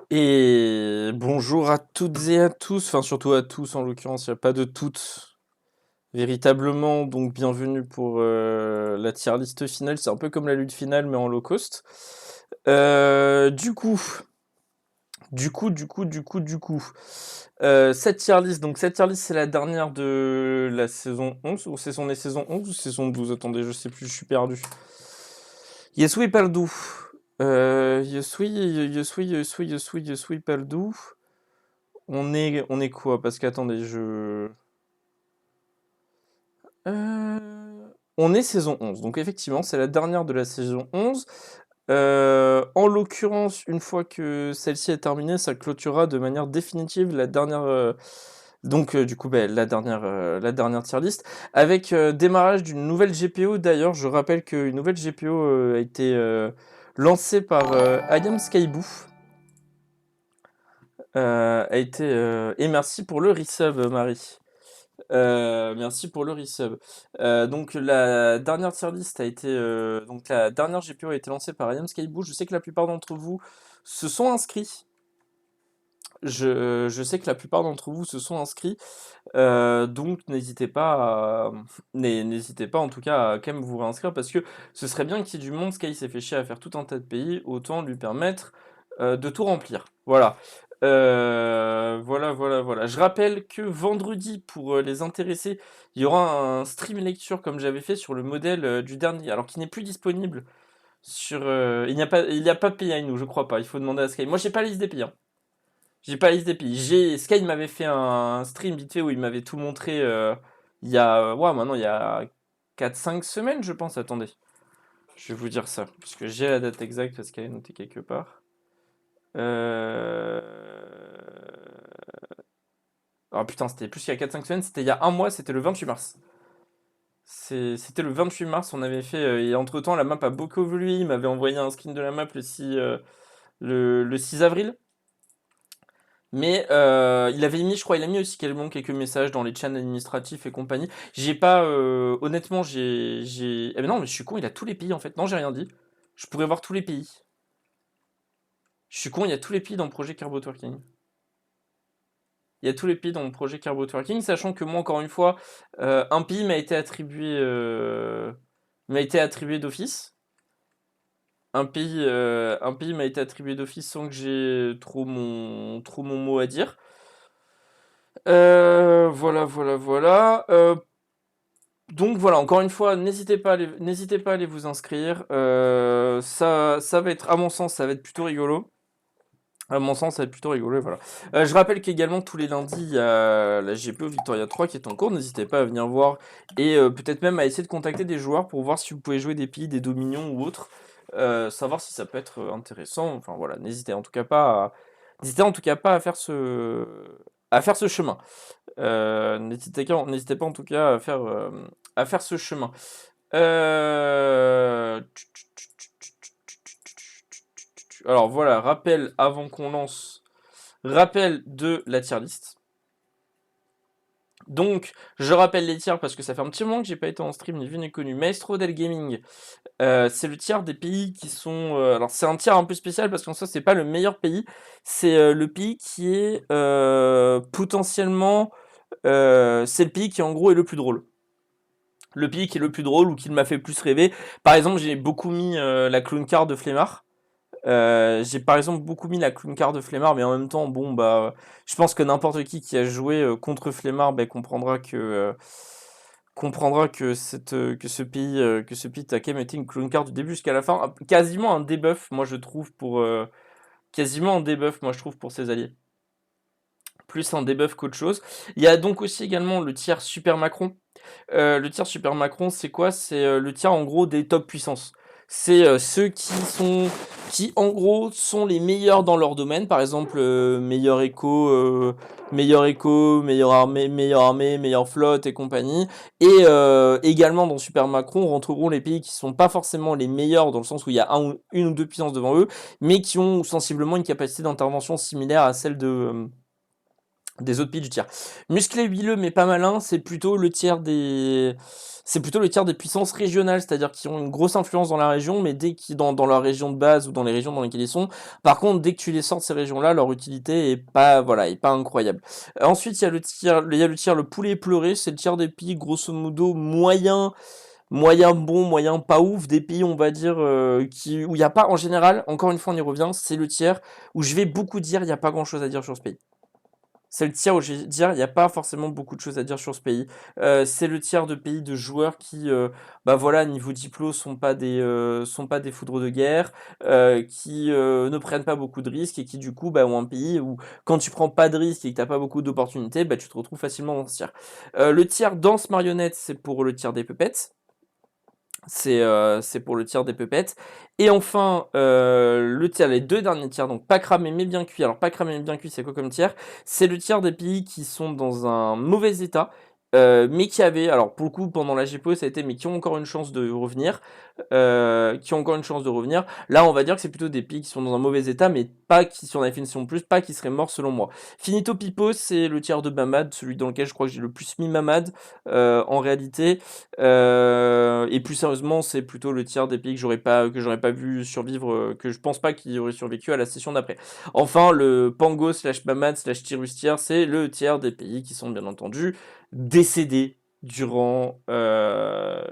Et bonjour à toutes et à tous, enfin surtout à tous en l'occurrence, il n'y a pas de toutes véritablement, donc bienvenue pour la tier list finale, c'est un peu comme la lutte finale mais en low cost. Cette tier list, c'est la dernière de la saison 11, ou on est saison 11 ou saison 12, attendez, je sais plus, je suis perdu. Yesui Paldou. Yesui Paldou. On est quoi? Parce qu'attendez, on est saison 11, donc effectivement, c'est la dernière de la saison 11. En l'occurrence, une fois que celle-ci est terminée, ça clôturera de manière définitive la dernière... du coup, la dernière tier list, avec démarrage d'une nouvelle GPO. D'ailleurs, je rappelle qu'une nouvelle GPO a été lancée par Ayam Skyboo. Et merci pour le resub, Marie. Merci pour le resub. Donc la dernière tier list a été donc la dernière GPO a été lancée par Ayam Skyboo. Je sais que la plupart d'entre vous se sont inscrits. Je sais que la plupart d'entre vous se sont inscrits. Donc n'hésitez pas en tout cas à quand même vous réinscrire, parce que ce serait bien qu'il y ait du monde. Sky s'est fait chier à faire tout un tas de pays, autant lui permettre de tout remplir. Voilà. Voilà. Je rappelle que vendredi, pour les intéressés, il y aura un stream lecture comme j'avais fait sur le modèle du dernier, alors qui n'est plus disponible sur. Il n'y a pas de pays à nous, je crois pas. Il faut demander à Sky. Moi, j'ai pas la liste des pays, hein. J'ai pas la liste des pays. Sky m'avait fait un stream vite fait où il m'avait tout montré il y a. Ouais, maintenant il y a 4-5 semaines, je pense. Attendez. Je vais vous dire ça. Parce que j'ai la date exacte parce qu'elle est notée quelque part. Oh putain, c'était plus qu'il y a 4-5 semaines, c'était il y a un mois, c'était le 28 mars. C'était le 28 mars, on avait fait. Et entre temps, la map a beaucoup évolué. Il m'avait envoyé un screen de la map le 6 avril. Mais il avait mis, je crois, il a mis aussi quelques messages dans les channels administratifs et compagnie. J'ai pas, honnêtement, Eh ben non, mais je suis con, il a tous les pays en fait. Non, j'ai rien dit. Je pourrais voir tous les pays. Je suis con, il y a tous les pays dans le projet Carbotworking. Il y a tous les pays dans le projet Carbotworking, sachant que moi, encore une fois, un pays m'a été attribué d'office. Un pays m'a été attribué d'office sans que j'ai trop mon mot à dire. Voilà. Donc voilà, encore une fois, n'hésitez pas à aller vous inscrire. Ça va être, à mon sens, ça va être plutôt rigolo. À mon sens, ça va être plutôt rigolo, voilà. Je rappelle qu'également, tous les lundis, il y a la GPO Victoria 3 qui est en cours. N'hésitez pas à venir voir et peut-être même à essayer de contacter des joueurs pour voir si vous pouvez jouer des pays, des dominions ou autres. Savoir si ça peut être intéressant. Enfin voilà, n'hésitez en tout cas pas à faire ce chemin. N'hésitez pas en tout cas à faire ce chemin. Alors voilà, rappel avant qu'on lance. Rappel de la tier list. Donc, je rappelle les tiers parce que ça fait un petit moment que j'ai pas été en stream ni vu ni connu. Maestro del Gaming, c'est le tiers des pays qui sont. Alors, c'est un tiers un peu spécial parce qu'en soi, c'est pas le meilleur pays. C'est le pays qui est potentiellement. C'est le pays qui, en gros, est le plus drôle. Le pays qui est le plus drôle ou qui m'a fait le plus rêver. Par exemple, j'ai beaucoup mis la clown car de Flemmard. J'ai par exemple beaucoup mis la clown car de Flemmard, mais en même temps, bon, bah, je pense que n'importe qui a joué contre Flemmard bah, comprendra que ce pays a quand même été une clown car du début jusqu'à la fin. Quasiment un debuff, moi je trouve, pour ses alliés. Plus un debuff qu'autre chose. Il y a donc aussi également le tiers Super Macron. Le tiers Super Macron, c'est quoi? C'est le tiers en gros des top puissances. C'est ceux qui en gros sont les meilleurs dans leur domaine. Par exemple, meilleur éco, meilleure armée, meilleure flotte et compagnie. Et également dans Super Macron rentreront les pays qui sont pas forcément les meilleurs dans le sens où il y a une ou deux puissances devant eux, mais qui ont sensiblement une capacité d'intervention similaire à celle des autres pays du tiers. Musclé, huileux, mais pas malin, c'est plutôt le tiers des puissances régionales, c'est-à-dire qui ont une grosse influence dans la région, mais dès qu'ils dans leur région de base ou dans les régions dans lesquelles ils sont. Par contre, dès que tu les sors de ces régions-là, leur utilité est pas, voilà, est pas incroyable. Ensuite, il y a le tiers le poulet pleuré, c'est le tiers des pays grosso modo moyen bon, moyen pas ouf, des pays on va dire où il n'y a pas en général, encore une fois on y revient, c'est le tiers où je vais beaucoup dire il n'y a pas grand chose à dire sur ce pays. C'est le tiers où je vais dire, il n'y a pas forcément beaucoup de choses à dire sur ce pays. C'est le tiers de pays de joueurs qui, bah voilà, niveau diplôme, sont pas des foudres de guerre, qui ne prennent pas beaucoup de risques et qui du coup, bah, ont un pays où quand tu prends pas de risques et que t'as pas beaucoup d'opportunités, bah, tu te retrouves facilement dans ce tiers. Le tiers danse marionnette, c'est pour le tiers des puppets. C'est pour le tiers des puppets. Et enfin, le tiers, les deux derniers tiers, donc pas cramé mais bien cuit. Alors pas cramé mais bien cuit, c'est quoi comme tiers? C'est le tiers des pays qui sont dans un mauvais état, mais qui avaient, alors pour le coup pendant la GPO ça a été, mais qui ont encore une chance de revenir, Là on va dire que c'est plutôt des pays qui sont dans un mauvais état, mais pas qui, si on avait fait une saison de plus, pas qui seraient morts selon moi. Finito Pipo, c'est le tiers de Mamad, celui dans lequel je crois que j'ai le plus mis Mamad, en réalité. Et plus sérieusement, c'est plutôt le tiers des pays que j'aurais pas vu survivre, que je pense pas qu'ils auraient survécu à la session d'après. Enfin, le Pango slash Mamad slash Tirustier, c'est le tiers des pays qui sont bien entendu décédés durant la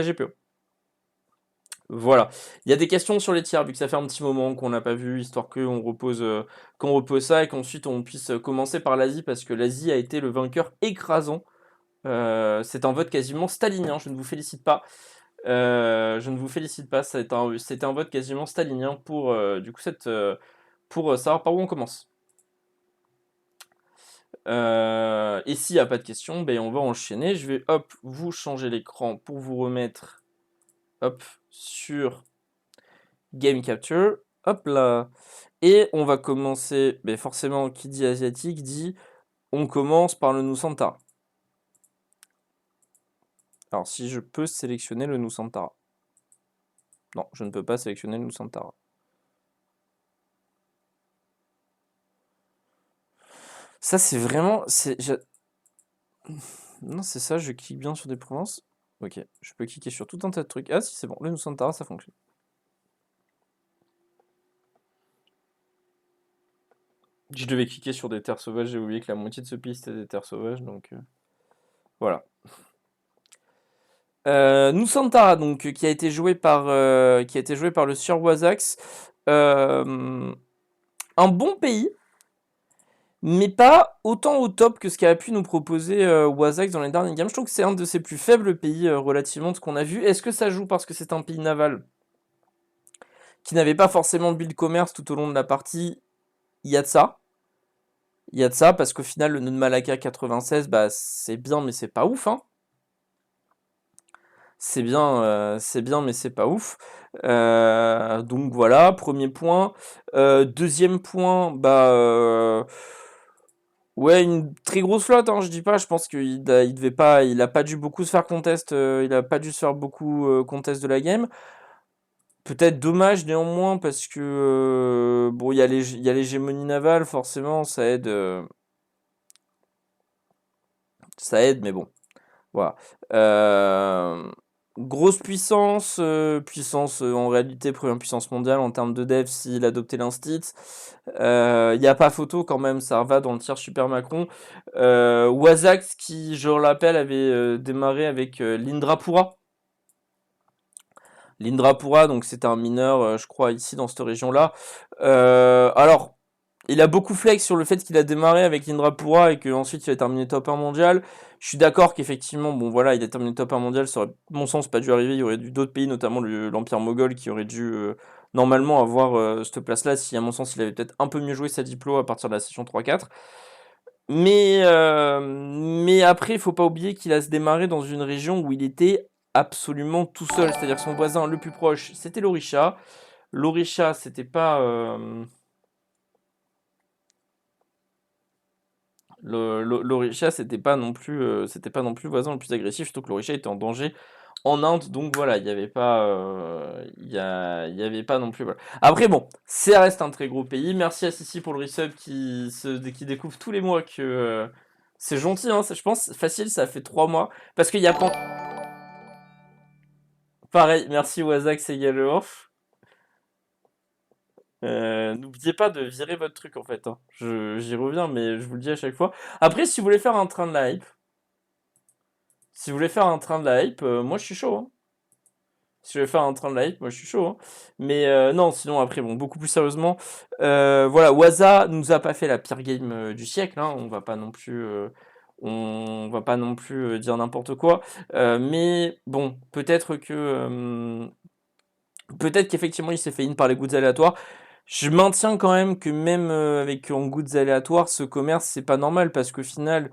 GPO. Voilà. Il y a des questions sur les tiers, vu que ça fait un petit moment qu'on n'a pas vu, histoire qu'on repose ça et qu'ensuite on puisse commencer par l'Asie, parce que l'Asie a été le vainqueur écrasant. C'est un vote quasiment stalinien, je ne vous félicite pas. Je ne vous félicite pas, c'était un vote quasiment stalinien pour, du coup, pour savoir par où on commence. Et s'il n'y a pas de questions, ben, on va enchaîner. Je vais hop, vous changer l'écran pour vous remettre hop, sur Game Capture. Hop là. Et on va commencer, ben forcément, qui dit asiatique dit on commence par le Nusantara. Alors si je peux sélectionner le Nusantara. Non, je ne peux pas sélectionner le Nusantara. Ça, c'est vraiment. Non, c'est ça, je clique bien sur des provinces. Ok, je peux cliquer sur tout un tas de trucs. Ah, si, c'est bon, le Nusantara, ça fonctionne. Je devais cliquer sur des terres sauvages, j'ai oublié que la moitié de ce pays c'était des terres sauvages, donc voilà. Nusantara, donc, qui a été joué par le Sieur Wazax. Un bon pays, mais pas autant au top que ce qu'a pu nous proposer Wazax dans les derniers games. Je trouve que c'est un de ses plus faibles pays relativement de ce qu'on a vu. Est-ce que ça joue parce que c'est un pays naval qui n'avait pas forcément de build commerce tout au long de la partie? Il y a de ça. Il y a de ça, parce qu'au final, le nœud de Malacca 96, bah, c'est bien, mais c'est pas ouf, hein. C'est bien, mais c'est pas ouf. Donc voilà, premier point. Deuxième point, bah, ouais, une très grosse flotte, hein, je dis pas. Je pense il devait pas, il a pas dû beaucoup se faire contest, il a pas dû se faire beaucoup contest de la game. Peut-être dommage néanmoins parce que bon, il y a l'hégémonie navale, forcément, ça aide, mais bon. Voilà. Grosse puissance, en réalité première puissance mondiale en termes de dev s'il adoptait l'instit. Il n'y a pas photo quand même, ça va dans le tiers super Macron. Wazax qui, je le rappelle, avait démarré avec l'Indrapura. L'Indrapura, donc c'était un mineur, je crois, ici dans cette région-là. Alors, il a beaucoup flex sur le fait qu'il a démarré avec l'Indrapura et qu'ensuite il a terminé top 1 mondial. Je suis d'accord qu'effectivement, bon voilà, il a terminé top 1 mondial, ça aurait, mon sens, pas dû arriver. Il y aurait eu d'autres pays, notamment l'Empire Moghol, qui aurait dû normalement avoir cette place-là, si à mon sens il avait peut-être un peu mieux joué sa diplo à partir de la session 3-4. Mais après, il faut pas oublier qu'il a se démarré dans une région où il était absolument tout seul. C'est-à-dire que son voisin le plus proche, c'était l'Orisha. L'Orisha, c'était pas... l'Orisha, c'était pas non plus le voisin le plus agressif, surtout que l'Orisha était en danger en Inde, donc voilà, il n'y avait pas, il y avait pas non plus. Voilà. Après, bon, ça reste un très gros pays. Merci à Sissi pour le resub qui découvre tous les mois que c'est gentil, hein, je pense, facile, ça fait 3 mois. Parce qu'il y a pas. Pareil, merci Wazak également. N'oubliez pas de virer votre truc en fait, hein. J'y reviens, mais je vous le dis à chaque fois. Après, si vous voulez faire un train de la hype, si vous voulez faire un train de la hype, moi je suis chaud, hein. Si je vais faire un train de la hype, moi je suis chaud, hein. Mais non, sinon après, bon, beaucoup plus sérieusement, voilà, Waza nous a pas fait la pire game du siècle, hein. On va pas non plus dire n'importe quoi. Mais bon, peut-être qu'effectivement il s'est fait in par les goods aléatoires. Je maintiens quand même que même avec en goods aléatoires, ce commerce c'est pas normal parce qu'au final,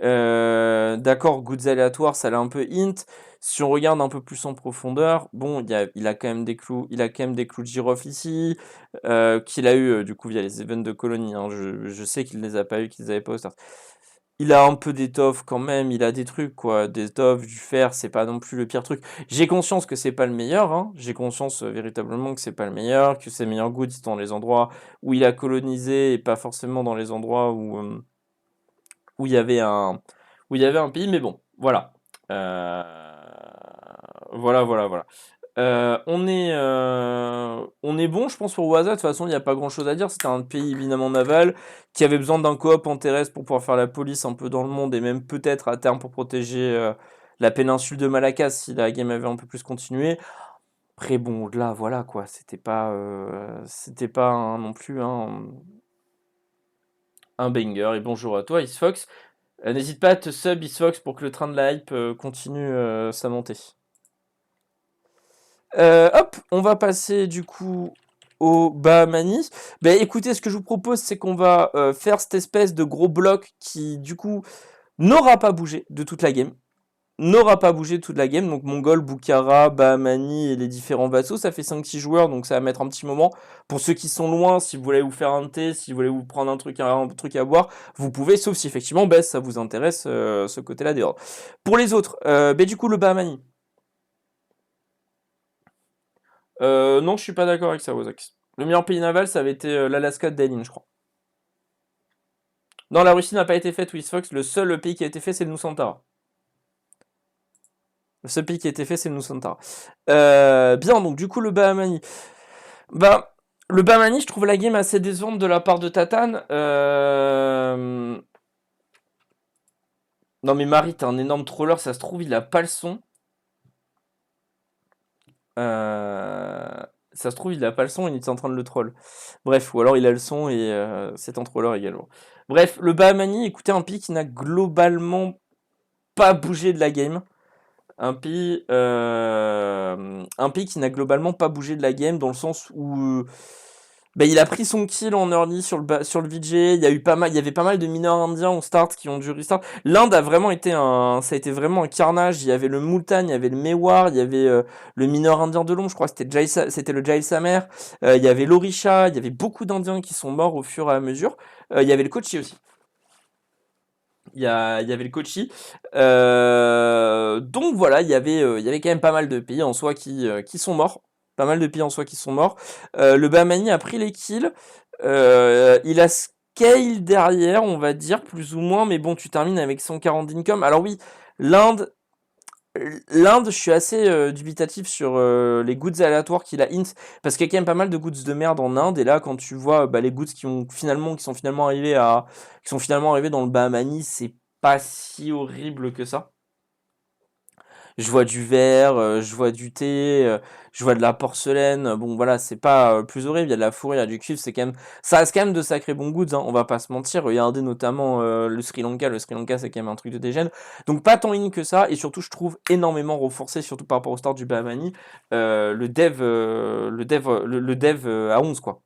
d'accord, goods aléatoires, ça l'a un peu int. Si on regarde un peu plus en profondeur, bon, il a quand même des clous, il a quand même des clous de girofle ici, qu'il a eu du coup via les events de colonie, hein. Je sais qu'il les a pas eu, qu'ils avaient pas au start. Il a un peu d'étoffe quand même, il a des trucs quoi, des étoffes, du fer, c'est pas non plus le pire truc. J'ai conscience que c'est pas le meilleur, hein. J'ai conscience véritablement que c'est pas le meilleur, que ses meilleurs goods sont dans les endroits où il a colonisé et pas forcément dans les endroits où il y avait un pays, mais bon, voilà. Euh, voilà. On est bon, je pense, pour Waza. De toute façon, il n'y a pas grand-chose à dire. C'était un pays éminemment naval qui avait besoin d'un coop en terrestre pour pouvoir faire la police un peu dans le monde et même peut-être à terme pour protéger la péninsule de Malacca si la game avait un peu plus continué. Après, bon, au-delà, voilà quoi. C'était pas non plus un banger. Et bonjour à toi, Isfox. N'hésite pas à te sub Isfox pour que le train de la hype continue sa montée. Hop, on va passer du coup au Bahamani. Ben écoutez, ce que je vous propose, c'est qu'on va faire cette espèce de gros bloc qui, du coup, n'aura pas bougé de toute la game. N'aura pas bougé de toute la game. Donc Mongol, Bukhara, Bahamani et les différents vassaux. Ça fait 5-6 joueurs, donc ça va mettre un petit moment. Pour ceux qui sont loin, si vous voulez vous faire un thé, si vous voulez vous prendre un truc à boire, vous pouvez, sauf si effectivement ben, ça vous intéresse ce côté-là des ordres. Pour les autres, ben, du coup, le Bahamani. Non, je suis pas d'accord avec ça, Wozak. Le meilleur pays naval, ça avait été l'Alaska de Dailin, je crois. Non, la Russie n'a pas été faite, Fox. Le seul pays qui a été fait, c'est le Nusantara. Le seul pays qui a été fait, c'est le Nusantara. Bien, donc du coup, le Bahamani. Bah, le Bahamani, je trouve la game assez décevante de la part de Tatane. Non, mais Marie, t'es un énorme troller, ça se trouve, il a pas le son. Ça se trouve, il a pas le son et il est en train de le troll. Bref, ou alors il a le son et c'est un troller également. Bref, le Bahamani, écoutez, un pays qui n'a globalement pas bougé de la game. Un pays qui n'a globalement pas bougé de la game dans le sens où bah, il a pris son kill en early sur le VJ. Il y avait pas mal de mineurs indiens au start qui ont dû restart. L'Inde ça a été vraiment un carnage. Il y avait le Multan, il y avait le Mewar, il y avait le mineur indien de l'ombre, je crois que c'était le Jail Samer. Il y avait l'Orisha, il y avait beaucoup d'Indiens qui sont morts au fur et à mesure. Il y avait le Kochi aussi. Il y avait le Kochi. Donc voilà, il y avait quand même pas mal de pays en soi qui sont morts. Pas mal de pays en soi qui sont morts. Le Bahmani a pris les kills. Il a scale derrière, on va dire, plus ou moins. Mais bon, tu termines avec 140 d'income. Alors oui, l'Inde, je suis assez dubitatif sur les goods aléatoires qu'il a int, parce qu'il y a quand même pas mal de goods de merde en Inde. Et là, quand tu vois les goods qui sont finalement arrivés dans le Bahamani, c'est pas si horrible que ça. Je vois du verre, je vois du thé, je vois de la porcelaine. Bon, voilà, c'est pas plus horrible. Il y a de la fourrure, il y a du cuivre. Ça reste quand même de sacrés bons goods, hein, on va pas se mentir. Regardez notamment le Sri Lanka. Le Sri Lanka, c'est quand même un truc de dégène. Donc, pas tant in que ça. Et surtout, je trouve énormément renforcé, surtout par rapport au start du Bahamani, le dev à 11, quoi.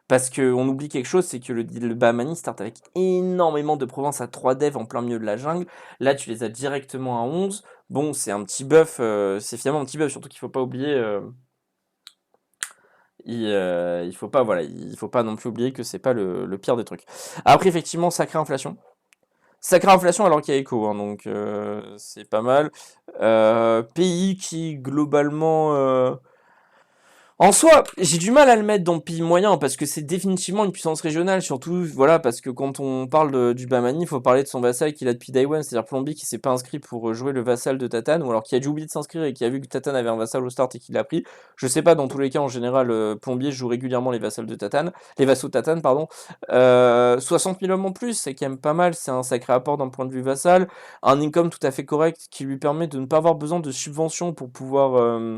Parce qu'on oublie quelque chose, c'est que le Bahamani start avec énormément de provinces à 3 devs en plein milieu de la jungle. Là, tu les as directement à 11. Bon, c'est un petit buff, c'est finalement un petit buff, surtout qu'il faut pas oublier. Il faut pas, voilà, il faut pas non plus oublier que c'est pas le pire des trucs. Après, effectivement, sacrée inflation. Sacrée inflation alors qu'il y a écho, hein, donc c'est pas mal. Pays qui globalement en soi, j'ai du mal à le mettre dans le pays moyen parce que c'est définitivement une puissance régionale, surtout voilà parce que quand on parle du Bamani, il faut parler de son vassal qu'il a depuis Day One, c'est-à-dire Plomby qui s'est pas inscrit pour jouer le vassal de Tatane, ou alors qui a dû oublier de s'inscrire et qui a vu que Tatane avait un vassal au start et qu'il l'a pris. Je sais pas, dans tous les cas en général, Plombier joue régulièrement les vassals de Tatane, les vassaux de Tatane pardon. 60 000 hommes en plus, c'est quand même pas mal, c'est un sacré apport d'un point de vue vassal, un income tout à fait correct qui lui permet de ne pas avoir besoin de subventions pour pouvoir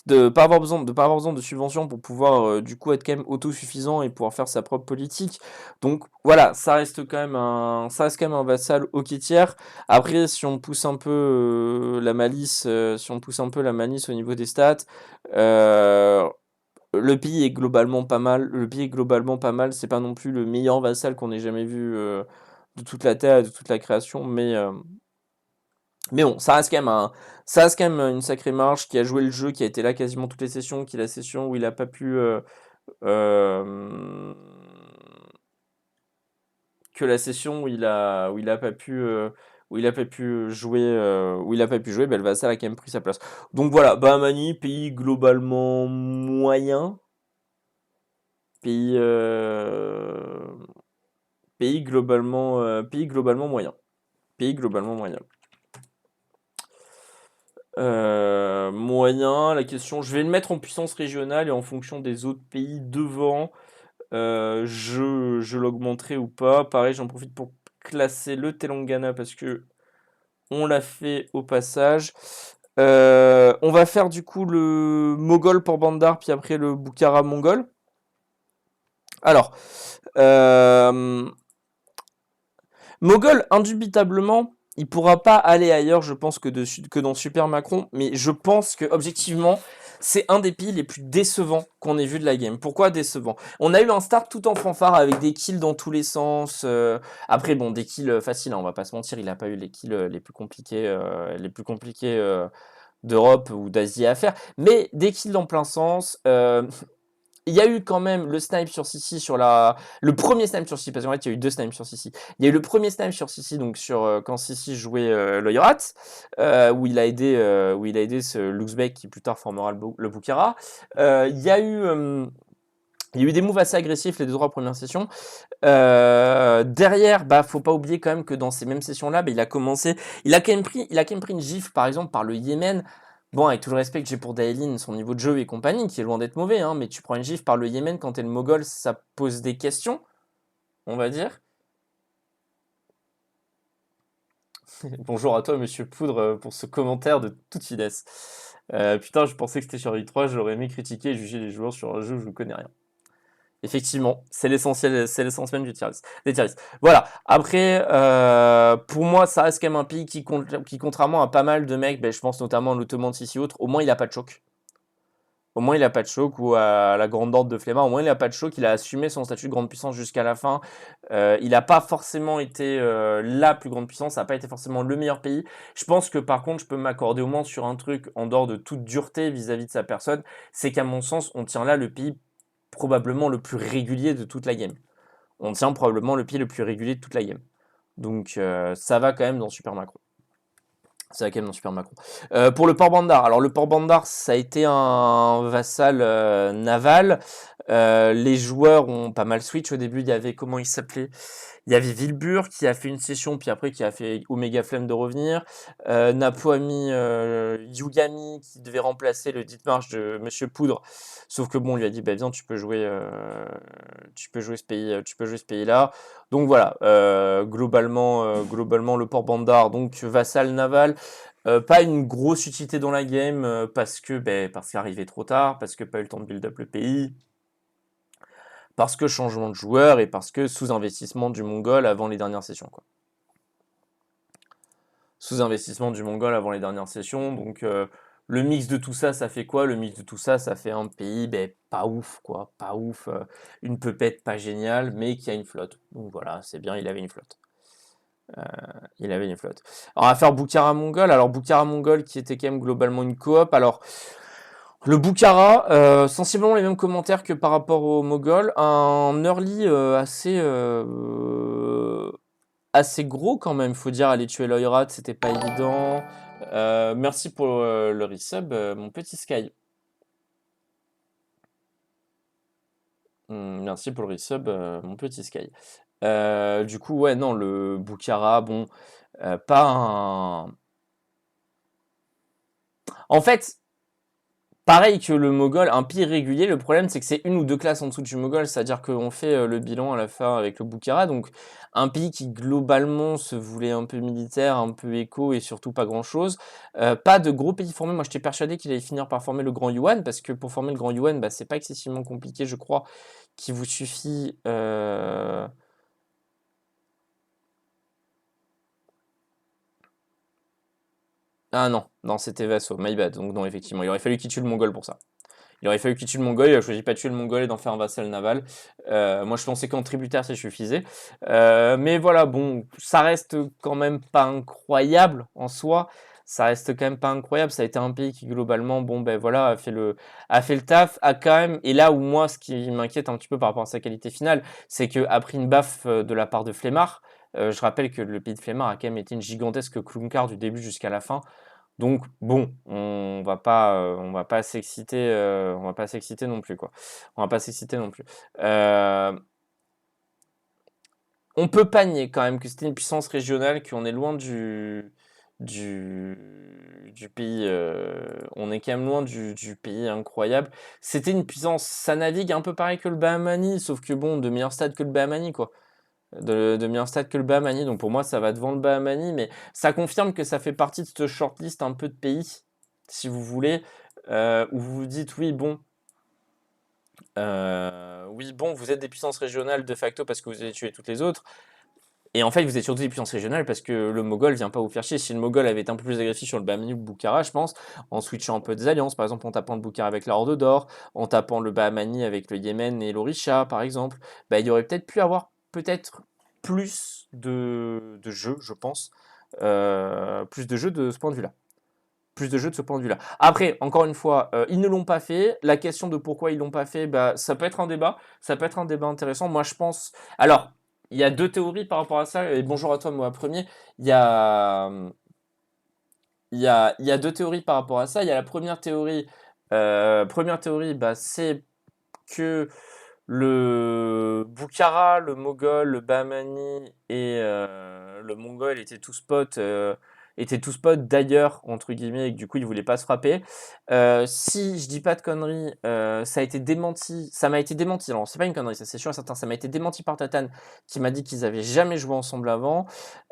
de pas avoir besoin de subventions pour pouvoir du coup être quand même autosuffisant et pouvoir faire sa propre politique. Donc voilà, ça reste quand même un vassal au tiers. Après, si on pousse un peu la malice, si on pousse un peu la malice au niveau des stats, euh, le pays est globalement pas mal. Le pays est globalement pas mal. C'est pas non plus le meilleur vassal qu'on ait jamais vu de toute la terre et de toute la création, mais bon, ça reste quand même une sacrée marche, qui a joué le jeu, qui a été là quasiment toutes les sessions, qui est la session où il a pas pu, euh, que la session où il a pas pu jouer, ben le Vassal a quand même pris sa place. Donc voilà, Bahamani, pays globalement moyen, pays, pays globalement moyen, pays globalement moyen. Moyen, la question, je vais le mettre en puissance régionale et en fonction des autres pays devant, je l'augmenterai ou pas. Pareil, j'en profite pour classer le Telangana parce que on l'a fait au passage. On va faire du coup le Mogol pour Bandar, puis après le Bukhara mongol. Alors, euh, Mogol, indubitablement, il pourra pas aller ailleurs, je pense, que dans Super Macron, mais je pense que objectivement, c'est un des pays les plus décevants qu'on ait vu de la game. Pourquoi décevant? On a eu un start tout en fanfare avec des kills dans tous les sens. Après, bon, des kills faciles, hein, on va pas se mentir, il a pas eu les kills les plus compliqués d'Europe ou d'Asie à faire, mais des kills dans plein sens. Il y a eu quand même le snipe sur Sissi le premier snipe sur Sissi, parce qu'en fait il y a eu deux snipes sur Sissi. Il y a eu le premier snipe sur Sissi, donc quand Sissi jouait l'Oyorat, où il a aidé ce Luxbeck qui plus tard formera le Bukhara. Il y a eu des moves assez agressifs les deux trois premières sessions. Derrière, bah faut pas oublier quand même que dans ces mêmes sessions-là, bah, il a quand même pris une gifle par exemple par le Yémen. Bon, avec tout le respect que j'ai pour Daelin, son niveau de jeu et compagnie, qui est loin d'être mauvais, hein, mais tu prends une gifle par le Yémen quand t'es le Mogol, ça pose des questions, on va dire. Bonjour à toi, monsieur Poudre, pour ce commentaire de toute finesse. Putain, je pensais que c'était sur i3, j'aurais aimé critiquer et juger les joueurs sur un jeu où je connais rien. Effectivement, c'est l'essentiel des tier lists. Voilà. Après, pour moi, ça reste quand même un pays qui contrairement à pas mal de mecs, ben, je pense notamment à l'Ottoman ici autre, au moins il a pas de choc. Au moins il a pas de choc, ou à la grande ordre de Flemma, au moins il a pas de choc, il a assumé son statut de grande puissance jusqu'à la fin. Il n'a pas forcément été la plus grande puissance, ça n'a pas été forcément le meilleur pays. Je pense que par contre, je peux m'accorder au moins sur un truc en dehors de toute dureté vis-à-vis de sa personne, c'est qu'à mon sens, on tient là le pays probablement le plus régulier de toute la game. On tient probablement le pied le plus régulier de toute la game. Donc ça va quand même dans Super Macron. Ça va quand même dans Super Macron. Pour le port Bandar, alors le port Bandar, ça a été un vassal naval. Les joueurs ont pas mal switch au début. Il y avait, comment il s'appelait? Il y avait Vilbur qui a fait une session, puis après qui a fait Omega Flemme de revenir. Napo a mis Yugami qui devait remplacer le Ditmarch de Monsieur Poudre. Sauf que bon, on lui a dit, bah viens, tu peux jouer ce pays, tu peux jouer ce pays-là. Donc voilà, globalement le port Bandar, donc vassal naval. Pas une grosse utilité dans la game parce qu'arrivé trop tard, parce que pas eu le temps de build up le pays, parce que changement de joueur et parce que sous-investissement du Mongol avant les dernières sessions, quoi. Sous-investissement du Mongol avant les dernières sessions, donc le mix de tout ça, ça fait quoi? Le mix de tout ça, ça fait un pays pas ouf, quoi, pas ouf, une peupette pas géniale, mais qui a une flotte. Donc voilà, c'est bien, il avait une flotte. Il avait une flotte. Alors, on va faire Bukhara Mongol. Alors, Bukhara Mongol qui était quand même globalement une coop. Alors, le Bukhara, sensiblement les mêmes commentaires que par rapport au Mogol. Un early assez assez gros quand même, faut dire, aller tuer l'Oirat, c'était pas évident. Merci pour le resub, mon petit Sky. Merci pour le resub, mon petit Sky. Du coup, ouais, non, le Bukhara, bon, pas un... En fait, pareil que le Mogol, un pire régulier, le problème c'est que c'est une ou deux classes en dessous du Mogol, c'est-à-dire qu'on fait le bilan à la fin avec le Bukhara, donc un pays qui globalement se voulait un peu militaire, un peu éco et surtout pas grand-chose. Pas de gros pays formés, moi j'étais persuadé qu'il allait finir par former le Grand Yuan, parce que pour former le Grand Yuan, bah, c'est pas excessivement compliqué je crois, qu'il vous suffit... Ah non, non c'était vassaux, my bad, donc non effectivement, il aurait fallu qu'il tue le Mongol pour ça. Il aurait fallu qu'il tue le Mongol, il a choisi pas de tuer le Mongol et d'en faire un vassal naval. Moi, je pensais qu'en tributaire, ça suffisait. Mais voilà, bon, ça reste quand même pas incroyable en soi. Ça reste quand même pas incroyable. Ça a été un pays qui, globalement, bon, ben voilà, a fait le taf, a quand même. Et là où moi, ce qui m'inquiète un petit peu par rapport à sa qualité finale, c'est qu'a pris une baffe de la part de Flemmard. Je rappelle que le pays de Flemmard a quand même été une gigantesque clunker du début jusqu'à la fin. Donc bon, on va pas s'exciter, on va pas s'exciter non plus quoi. On va pas s'exciter non plus. On peut pas nier quand même que c'était une puissance régionale, qu'on est loin du, du pays, on est quand même loin du pays incroyable. C'était une puissance, ça navigue un peu pareil que le Bahamani, sauf que bon, de meilleurs stades que le Bahamani quoi. De meilleurs stades que le Bahamani, donc pour moi ça va devant le Bahamani, mais ça confirme que ça fait partie de cette shortlist un peu de pays, si vous voulez, où vous vous dites oui bon, vous êtes des puissances régionales de facto parce que vous avez tué toutes les autres, et en fait vous êtes surtout des puissances régionales parce que le Mogol vient pas vous faire chier. Si le Mogol avait été un peu plus agressif sur le Bahamani ou le Bukhara, je pense, en switchant un peu des alliances, par exemple en tapant le Bukhara avec la Horde d'Or, en tapant le Bahamani avec le Yémen et l'Orisha par exemple, bah, il y aurait peut-être pu avoir peut-être plus de jeux, je pense, plus de jeux de ce point de vue-là. Plus de jeux de ce point de vue-là. Après, encore une fois, ils ne l'ont pas fait. La question de pourquoi ils l'ont pas fait, bah, ça peut être un débat. Ça peut être un débat intéressant. Moi, je pense. Alors, il y a deux théories par rapport à ça. Et bonjour à toi, moi, premier. Il y a, il y a deux théories par rapport à ça. Il y a la première théorie, bah, c'est que le Bukhara, le Mogol, le Bahmani et le Mongol étaient tous potes d'ailleurs, entre guillemets, et que du coup ils voulaient pas se frapper. Si je dis pas de conneries, ça a été démenti, ça m'a été démenti, alors c'est pas une connerie, ça c'est sûr et certain, ça m'a été démenti par Tatane qui m'a dit qu'ils avaient jamais joué ensemble avant.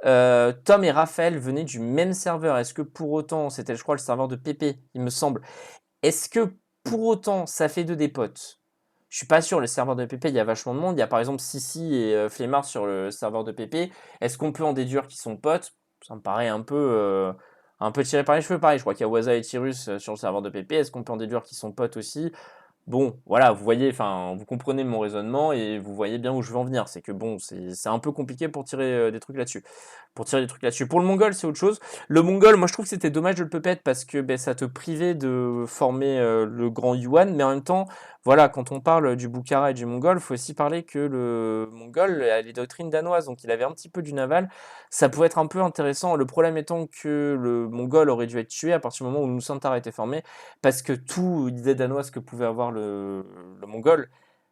Tom et Raphaël venaient du même serveur, est-ce que pour autant, c'était je crois le serveur de Pépé, il me semble, est-ce que pour autant ça fait d'eux des potes? Je suis pas sûr, le serveur de PP, il y a vachement de monde. Il y a par exemple Sissi et Flemmard sur le serveur de PP. Est-ce qu'on peut en déduire qu'ils sont potes? Ça me paraît un peu tiré par les cheveux. Pareil, je crois qu'il y a Waza et Tyrus sur le serveur de PP. Est-ce qu'on peut en déduire qu'ils sont potes aussi? Bon, voilà, vous voyez, enfin, vous comprenez mon raisonnement et vous voyez bien où je veux en venir. C'est que bon, c'est un peu compliqué pour tirer des trucs là-dessus. Pour tirer des trucs là-dessus. Pour le Mongol, c'est autre chose. Le Mongol, moi je trouve que c'était dommage de le puppet parce que ben, ça te privait de former le grand Yuan, mais en même temps, voilà, quand on parle du Bukhara et du Mongol, il faut aussi parler que le Mongol a les doctrines danoises, donc il avait un petit peu du naval. Ça pouvait être un peu intéressant. Le problème étant que le Mongol aurait dû être tué à partir du moment où Nusantara était formé, parce que tout idée danoise que pouvait avoir le Mongol,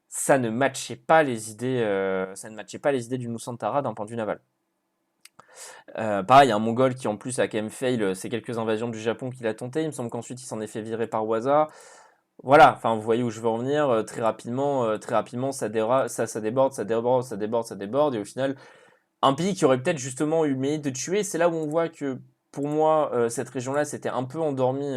ça ne matchait pas les idées, ça ne matchait pas les idées du Nusantara d'un point de vue naval. Pareil, un Mongol qui en plus a quand même fail ces quelques invasions du Japon qu'il a tenté. Il me semble qu'ensuite il s'en est fait virer par Waza. Voilà, enfin vous voyez où je veux en venir. Très rapidement, ça déborde, ça déborde, ça déborde, ça déborde, et au final, un pays qui aurait peut-être justement eu le mérite de tuer. C'est là où on voit que pour moi, cette région-là, c'était un peu endormi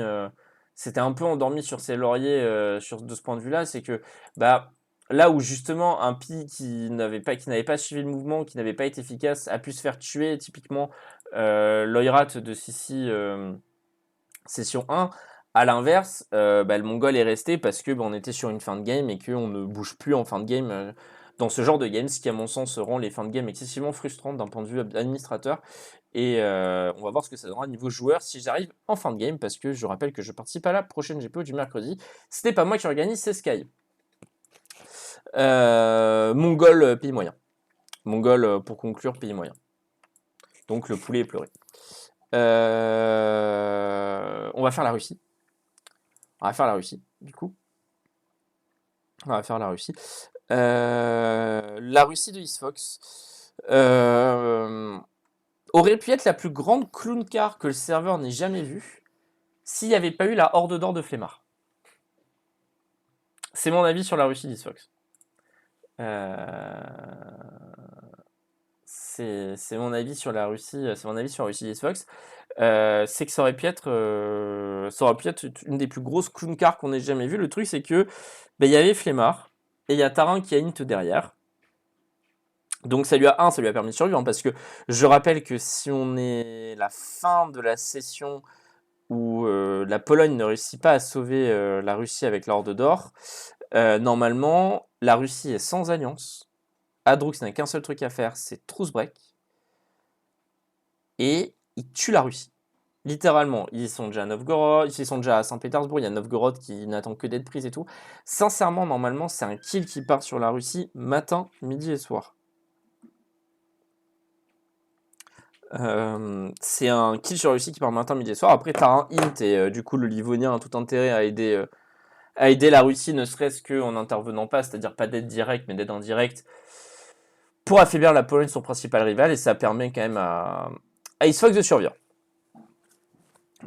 sur ses lauriers de ce point de vue-là. C'est que bah là où justement un pays qui n'avait pas suivi le mouvement, qui n'avait pas été efficace, a pu se faire tuer, typiquement l'Oirat de Sissi session 1. À l'inverse, bah, le Mongol est resté parce que bah, on était sur une fin de game et qu'on ne bouge plus en fin de game dans ce genre de game, ce qui à mon sens rend les fins de game excessivement frustrantes d'un point de vue administrateur. Et on va voir ce que ça donnera niveau joueur si j'arrive en fin de game, parce que je rappelle que je participe à la prochaine GPO du mercredi. Ce n'est pas moi qui organise, c'est Sky. Mongol, pays moyen. Mongol, pour conclure, pays moyen. Donc le poulet est pleuré. On va faire la Russie. On va faire la Russie, du coup. On va faire la Russie. La Russie de Xfox aurait pu être la plus grande clown car que le serveur n'ait jamais vue s'il n'y avait pas eu la Horde d'or de Flemmard. C'est mon avis sur la Russie d'Xfox. C'est mon avis sur la Russie. C'est mon avis sur la Russie d'Xfox. C'est que ça aurait pu être une des plus grosses clown cars qu'on ait jamais vu. Le truc, c'est que il y avait Flemmard et il y a Tarin qui a int derrière. Donc ça lui a permis de survivre, hein, parce que je rappelle que si on est la fin de la session où la Pologne ne réussit pas à sauver la Russie avec l'Horde d'or, normalement la Russie est sans alliance. Hadroux n'a qu'un seul truc à faire, c'est truce break. Et il tue la Russie. Littéralement, ils sont déjà à Novgorod, ils sont déjà à Saint-Pétersbourg, il y a Novgorod qui n'attend que d'être prise et tout. Sincèrement, normalement, c'est un kill qui part sur la Russie matin, midi et soir. C'est un kill sur la Russie qui part matin, midi et soir. Après, t'as un int et du coup, le Livonien a tout intérêt à aider la Russie, ne serait-ce qu'en n'intervenant pas, c'est-à-dire pas d'aide directe, mais d'aide indirecte, pour affaiblir la Pologne, son principal rival, et ça permet quand même à Xfox de survivre.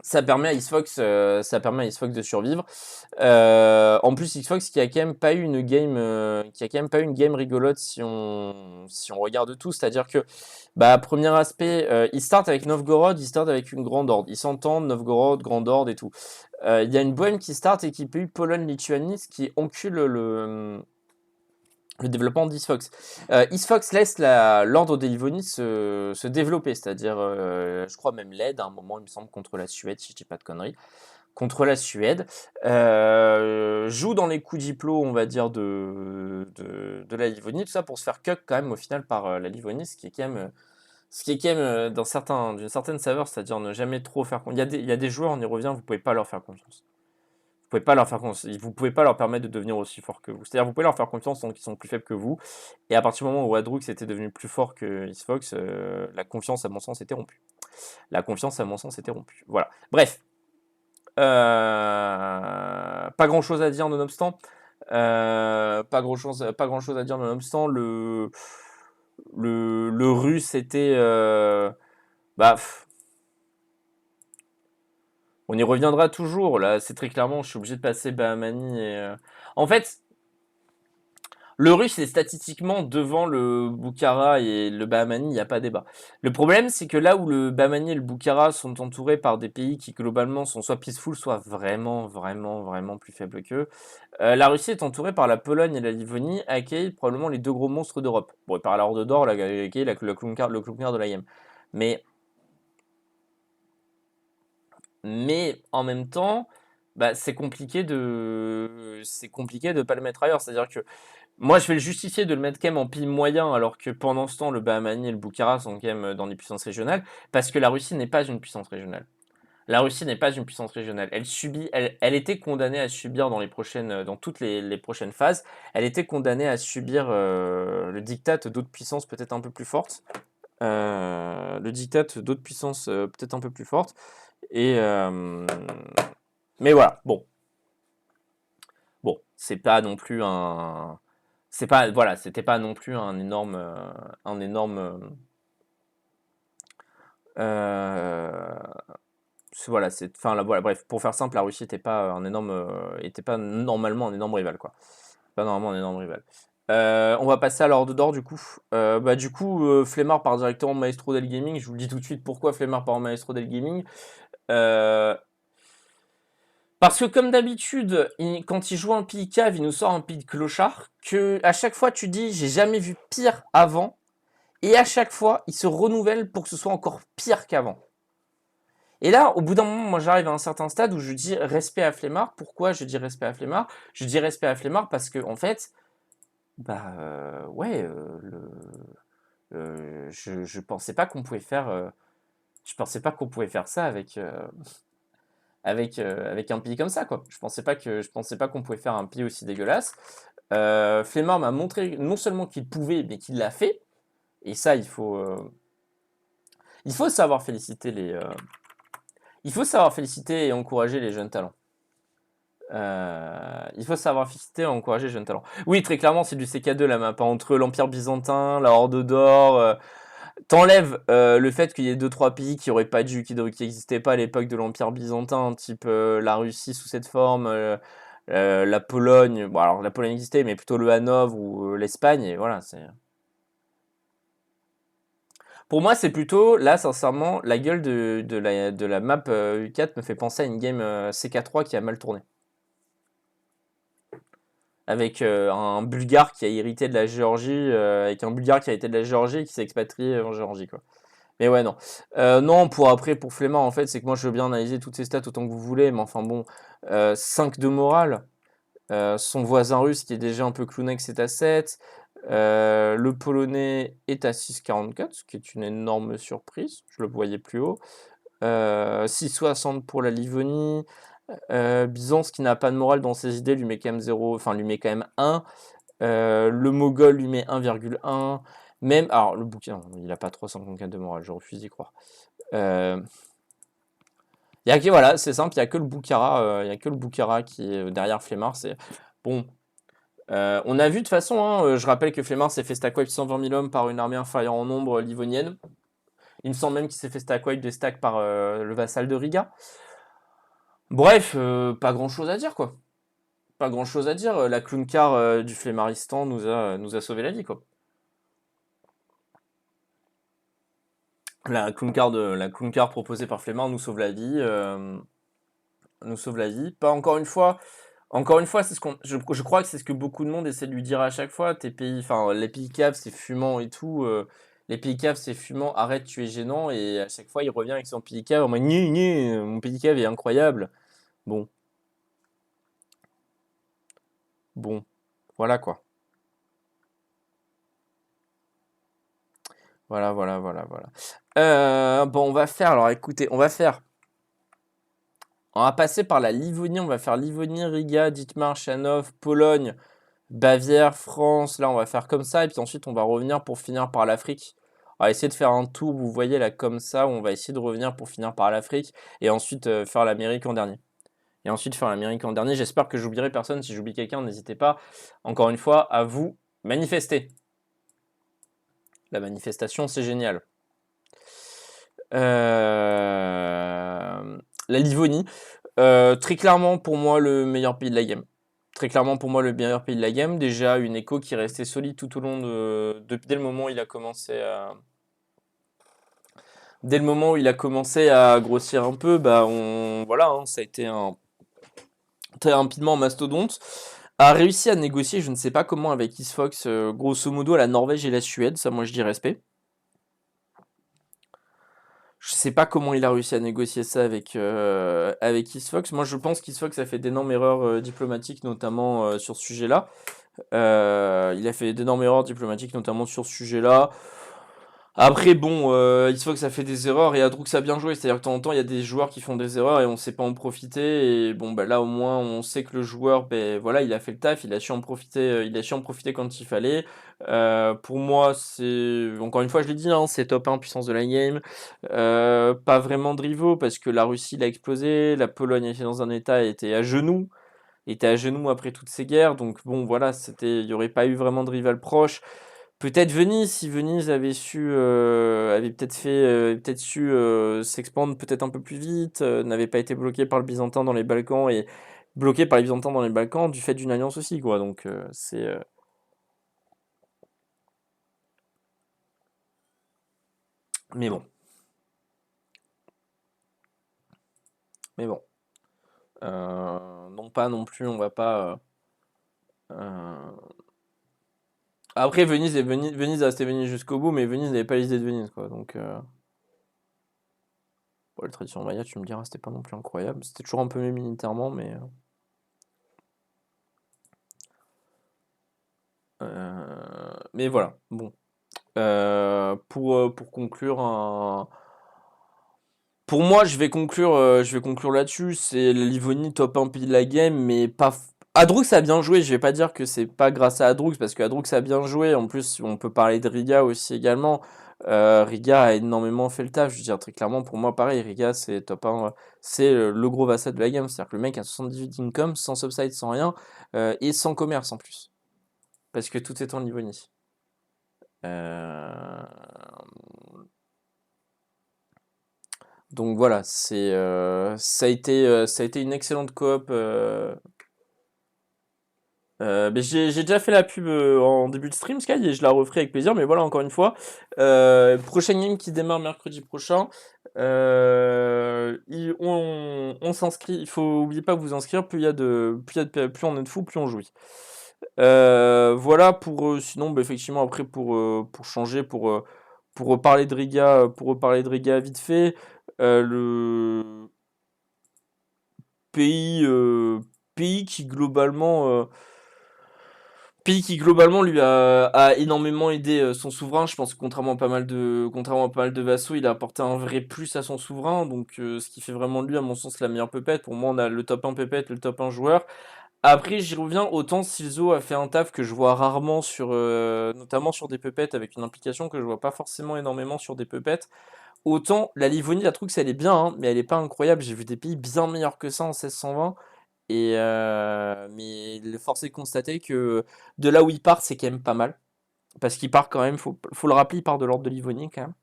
Ça permet à Xfox de survivre. En plus, Xfox qui a quand même pas eu une game, rigolote si on regarde tout, c'est-à-dire que premier aspect, ils startent avec Novgorod, ils startent avec une grande horde, ils s'entendent Novgorod, grande horde et tout. Il y a une bohème qui start et qui peut Pologne-Lituanie, ce qui encule le développement d'Xfox. Xfox laisse l'ordre des Livonie se développer, c'est-à-dire, je crois même l'aide à un moment, il me semble, contre la Suède, si je dis pas de conneries. Contre la Suède, joue dans les coups diplo, on va dire, de la Livonie, tout ça pour se faire cuck quand même au final par la Livonie, ce qui est quand même d'une certaine saveur, c'est-à-dire ne jamais trop faire confiance. Il y a des joueurs, on y revient, vous pouvez pas leur faire confiance. Vous pouvez pas leur permettre de devenir aussi fort que vous. C'est-à-dire vous pouvez leur faire confiance tant qu'ils sont plus faibles que vous. Et à partir du moment où Hadroux était devenu plus fort que Xfox, la confiance à mon sens était rompue. Voilà. Bref. Pas grand chose à dire nonobstant. Pas grand chose à dire nonobstant. Le russe était. On y reviendra toujours. Là, c'est très clairement, je suis obligé de passer Bahamani. En fait, le russe est statistiquement devant le Bukhara et le Bahamani, il n'y a pas débat. Le problème, c'est que là où le Bahamani et le Bukhara sont entourés par des pays qui globalement sont soit peaceful, soit vraiment, vraiment, vraiment plus faibles qu'eux, la Russie est entourée par la Pologne et la Livonie, accueillent probablement les deux gros monstres d'Europe. Bon, et par l'Horde d'or, le Klunkar de l'AIM. Mais en même temps, c'est compliqué de pas le mettre ailleurs. C'est-à-dire que moi, je vais le justifier de le mettre quand même en pile moyen, alors que pendant ce temps, le Bahamani et le Bukhara sont quand même dans les puissances régionales, parce que la Russie n'est pas une puissance régionale. La Russie n'est pas une puissance régionale. Elle était condamnée à subir dans toutes les prochaines phases, elle était condamnée à subir le diktat d'autres puissances peut-être un peu plus fortes. Et mais voilà, bon, c'est pas non plus un, c'est pas, voilà, c'était pas non plus un énorme, voilà, voilà, bref, pour faire simple, la Russie était pas normalement un énorme rival, quoi. Pas normalement un énorme rival. On va passer à l'Horde d'or du coup. Flemmard part directement en Maestro del Gaming. Je vous le dis tout de suite pourquoi Flemmard part en Maestro del Gaming. Parce que comme d'habitude, quand il joue un pied cave, il nous sort un pied de clochard, que à chaque fois tu dis j'ai jamais vu pire avant, et à chaque fois il se renouvelle pour que ce soit encore pire qu'avant. Et là, au bout d'un moment, moi j'arrive à un certain stade où je dis respect à Flemmard. Pourquoi je dis respect à Flemmard? Je dis respect à Flemmard parce que en fait, je pensais pas qu'on pouvait faire, ça avec un pied comme ça, quoi. Je pensais pas qu'on pouvait faire un pied aussi dégueulasse. Flemmard m'a montré non seulement qu'il pouvait, mais qu'il l'a fait. Et ça, Il faut savoir féliciter il faut savoir féliciter et encourager les jeunes talents. Il faut savoir féliciter et encourager les jeunes talents. Oui, très clairement, c'est du CK2 la map. Entre l'Empire byzantin, la Horde d'Or, t'enlèves le fait qu'il y ait 2-3 pays qui auraient pas dû, qui n'existaient pas à l'époque de l'Empire byzantin, type la Russie sous cette forme, la Pologne. Bon, alors la Pologne existait, mais plutôt le Hanovre ou l'Espagne, et voilà, c'est. Pour moi, c'est plutôt, là, sincèrement, la gueule de la map U4 me fait penser à une game CK3 qui a mal tourné. Avec un Bulgare qui a hérité de la Géorgie, avec un Bulgare qui a hérité de la Géorgie et qui s'est expatrié en Géorgie, quoi. Mais ouais, non. Non, pour Flemmard, en fait, c'est que moi, je veux bien analyser toutes ces stats autant que vous voulez, mais enfin bon, 5 de morale, son voisin russe qui est déjà un peu clownex est à 7, le polonais est à 6,44, ce qui est une énorme surprise, je le voyais plus haut. 6,60 pour la Livonie. Byzance qui n'a pas de morale dans ses idées lui met quand même 0, enfin lui met quand même 1. Le Mogol lui met 1,1. Même, alors le bouquin, il n'a pas 354 de morale, je refuse d'y croire. Voilà, c'est simple, il n'y a que le Boukhara qui est derrière Flemmard. C'est bon. On a vu de toute façon, hein, je rappelle que Flemmard s'est fait stack wipe 120 000 hommes par une armée inférieure en nombre livonienne. Il me semble même qu'il s'est fait stack wipe des stacks par le vassal de Riga. Bref, pas grand chose à dire, quoi. Pas grand chose à dire. La clown car du Flemmaristan nous a sauvé la vie, quoi. La clown car proposée par Flemmard nous sauve la vie. Nous sauve la vie. Pas encore une fois, c'est je crois que c'est ce que beaucoup de monde essaie de lui dire à chaque fois. Tes pays, enfin, les pays caves, c'est fumant et tout. Les pays caves, c'est fumant. Arrête, tu es gênant. Et à chaque fois, il revient avec son pays cave en mode mon pays cave est incroyable. Bon, bon, voilà quoi. Voilà. Bon, on va faire. Alors, écoutez, on va passer par la Livonie. On va faire Livonie, Riga, Dithmarsh, Hanovre, Pologne, Bavière, France. Là, on va faire comme ça. Et puis ensuite, on va revenir pour finir par l'Afrique. On va essayer de faire un tour, vous voyez, là, comme ça, où on va essayer de revenir pour finir par l'Afrique. Et ensuite, faire l'Amérique en dernier. J'espère que j'oublierai personne. Si j'oublie quelqu'un, n'hésitez pas, encore une fois, à vous manifester. La manifestation, c'est génial. La Livonie. Très clairement, pour moi, le meilleur pays de la game. Très clairement, pour moi, le meilleur pays de la game. Déjà, une écho qui restait solide tout au long dès le moment où il a commencé à... Dès le moment où il a commencé à grossir un peu, bah voilà, hein, ça a été très rapidement un mastodonte. A réussi à négocier, je ne sais pas comment, avec Xfox, grosso modo, la Norvège et la Suède. Ça, moi, je dis respect. Je sais pas comment il a réussi à négocier ça avec Xfox. Moi, je pense qu'Xfox a fait d'énormes erreurs diplomatiques, notamment sur ce sujet-là. Il a fait d'énormes erreurs diplomatiques, notamment sur ce sujet-là. Après, bon, Xbox a fait des erreurs et Adrux a bien joué. C'est-à-dire que de temps en temps, il y a des joueurs qui font des erreurs et on sait pas en profiter. Et bon, bah, là, au moins, on sait que le joueur, ben voilà, il a fait le taf, il a su en profiter, quand il fallait. Pour moi, encore une fois, je l'ai dit, hein, c'est top 1 puissance de la game. Pas vraiment de rivaux parce que la Russie l'a explosé, la Pologne était dans un état, était à genoux après toutes ces guerres. Donc bon, voilà, il y aurait pas eu vraiment de rival proche. Peut-être Venise, si Venise avait peut-être su s'expandre peut-être un peu plus vite, n'avait pas été bloqué par le Byzantin dans les Balkans et bloqué par les Byzantins dans les Balkans du fait d'une alliance aussi, quoi. Donc mais bon, mais bon. Non pas non plus, on va pas. Euh, Après Venise est resté Venise jusqu'au bout, mais Venise n'avait pas les idées de Venise, quoi. Donc bon, la tradition maya, tu me diras, c'était pas non plus incroyable. C'était toujours un peu mieux militairement, mais voilà. Bon. Pour conclure pour moi, je vais conclure là-dessus. C'est la Livonie top 1 pays de la game, mais pas. Hadroux a bien joué, je vais pas dire que c'est pas grâce à Hadroux, parce que Hadroux a bien joué. En plus, on peut parler de Riga aussi également. Riga a énormément fait le taf. Je veux dire, très clairement, pour moi, pareil, Riga, c'est top 1, c'est le gros vassal de la game. C'est-à-dire que le mec a 78 d'income, sans subside, sans rien, et sans commerce en plus. Parce que tout est en Livonie. Euh, Donc voilà, ça a été une excellente coop. Mais j'ai déjà fait la pub en début de stream, Sky, et je la referai avec plaisir. Mais voilà, encore une fois, prochain game qui démarre mercredi prochain. On s'inscrit. Il faut oublier pas que vous inscrire. Plus on est de fous, plus on jouit. Voilà pour sinon, bah, effectivement, après pour changer, pour reparler de Riga, vite fait. Le pays, pays qui globalement, lui a énormément aidé son souverain. Je pense que contrairement à pas mal de vassaux, il a apporté un vrai plus à son souverain. Donc, ce qui fait vraiment de lui, à mon sens, la meilleure pépette. Pour moi, on a le top 1 pépette, le top 1 joueur. Après, j'y reviens. Autant Silzo a fait un taf que je vois rarement notamment sur des pépettes avec une implication que je vois pas forcément énormément sur des pépettes. Autant la Livonie, la Trux, elle est bien, hein, mais elle est pas incroyable. J'ai vu des pays bien meilleurs que ça en 1620. Mais force est de constater que de là où il part, c'est quand même pas mal. Parce qu'il part quand même, faut le rappeler, il part de l'ordre de Livonie quand même.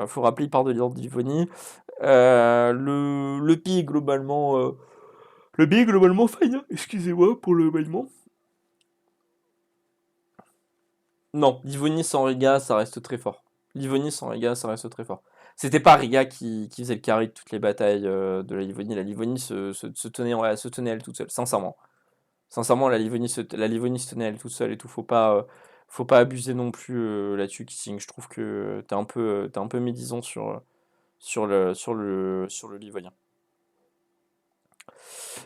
Faut rappeler, il part de l'ordre de Livonie. Le pays est globalement. Le pays est globalement fine, hein. Excusez-moi pour le bâillement. Non, Livonie sans Riga, ça reste très fort. Livonie sans Riga, ça reste très fort. C'était pas Riga qui faisait le carry de toutes les batailles de la Livonie. La Livonie se tenait, ouais, se tenait elle toute seule, sincèrement. Sincèrement, la Livonie se tenait elle toute seule et tout. Faut pas abuser non plus là-dessus, Kissing. Je trouve que t'es un peu médisant sur le Livonien.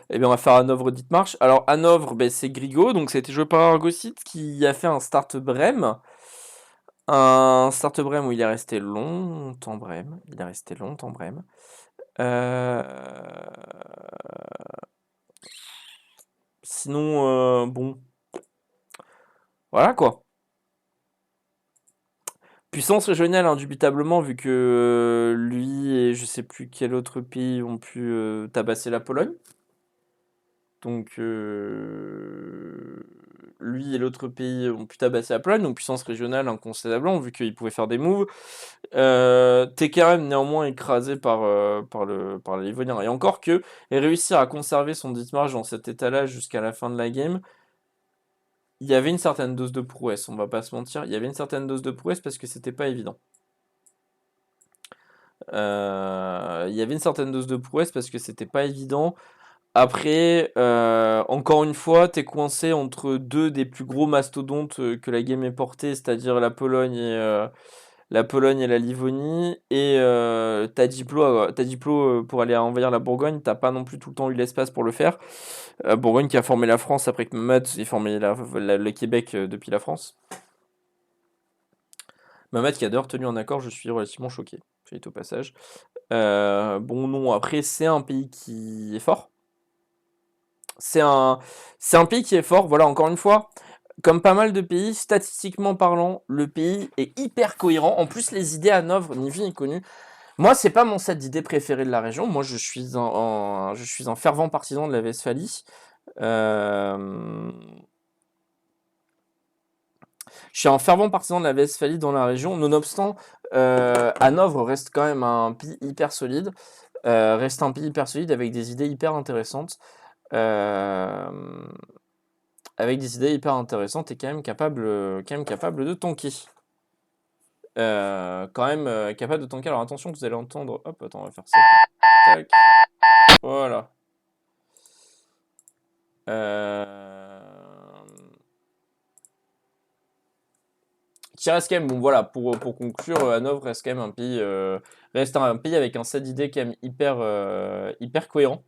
Eh bien, on va faire Hanovre Dithmarsch. Alors, Hanovre, ben, c'est Grigo, donc ça a été joué par Argosite qui a fait un start Brême. Un start Brême où il est resté longtemps Brême. Il est resté longtemps Brême. Euh, Sinon, bon, voilà quoi. Puissance régionale, indubitablement, vu que lui et je sais plus quel autre pays ont pu tabasser la Pologne. Donc, lui et l'autre pays ont pu tabasser la Pologne, donc puissance régionale incontestablement, vu qu'ils pouvaient faire des moves. TKM néanmoins écrasé par les Livoniens. Et encore que, et réussir à conserver son Dithmarsch dans cet état-là jusqu'à la fin de la game, il y avait une certaine dose de prouesse, on va pas se mentir. Il y avait une certaine dose de prouesse parce que c'était pas évident. Il y avait une certaine dose de prouesse parce que c'était pas évident. Après, encore une fois, t'es coincé entre deux des plus gros mastodontes que la game ait porté, c'est-à-dire la Pologne et la Livonie. Et t'as Diplo pour aller envahir la Bourgogne, t'as pas non plus tout le temps eu l'espace pour le faire. Bourgogne qui a formé la France après que Mamad ait formé le Québec depuis la France. Mamad qui a d'ailleurs tenu un accord, je suis relativement choqué. Fait au passage. Bon, non, après, c'est un pays qui est fort. C'est un, c'est un pays qui est fort, voilà, encore une fois. Comme pas mal de pays, statistiquement parlant, le pays est hyper cohérent. En plus, les idées à Hanovre, Nivy est connu. Moi, c'est pas mon set d'idées préféré de la région. Moi, je suis un fervent partisan de la Westphalie. Euh, je suis un fervent partisan de la Westphalie dans la région. Nonobstant, Hanovre reste quand même un pays hyper solide. Reste un pays hyper solide avec des idées hyper intéressantes. Euh, Avec des idées hyper intéressantes et quand même capable de tanker. Quand même capable de tanker. Alors attention, vous allez entendre. Hop, attends, on va faire ça. Tac. Voilà. Euh... Qui reste quand même, bon voilà, pour conclure, Hanovre reste quand même reste un pays avec un set d'idées quand même hyper cohérent.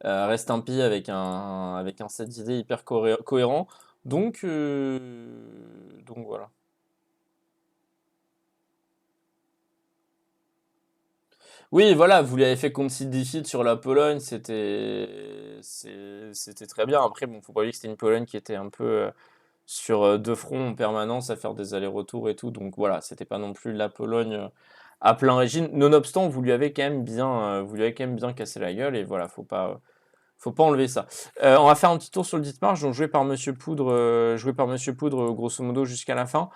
Reste un pays avec un set d'idées hyper cohérent. Donc voilà. Oui, voilà, vous l'avez fait contre seed defeat sur la Pologne, c'était très bien. Après, bon, faut pas oublier que c'était une Pologne qui était un peu sur deux fronts en permanence à faire des allers-retours et tout. Donc voilà, c'était pas non plus la Pologne à plein régime. Nonobstant, vous lui avez quand même bien cassé la gueule et voilà, faut pas enlever ça. On va faire un petit tour sur le Ditmarsh, donc joué par Monsieur Poudre grosso modo jusqu'à la fin.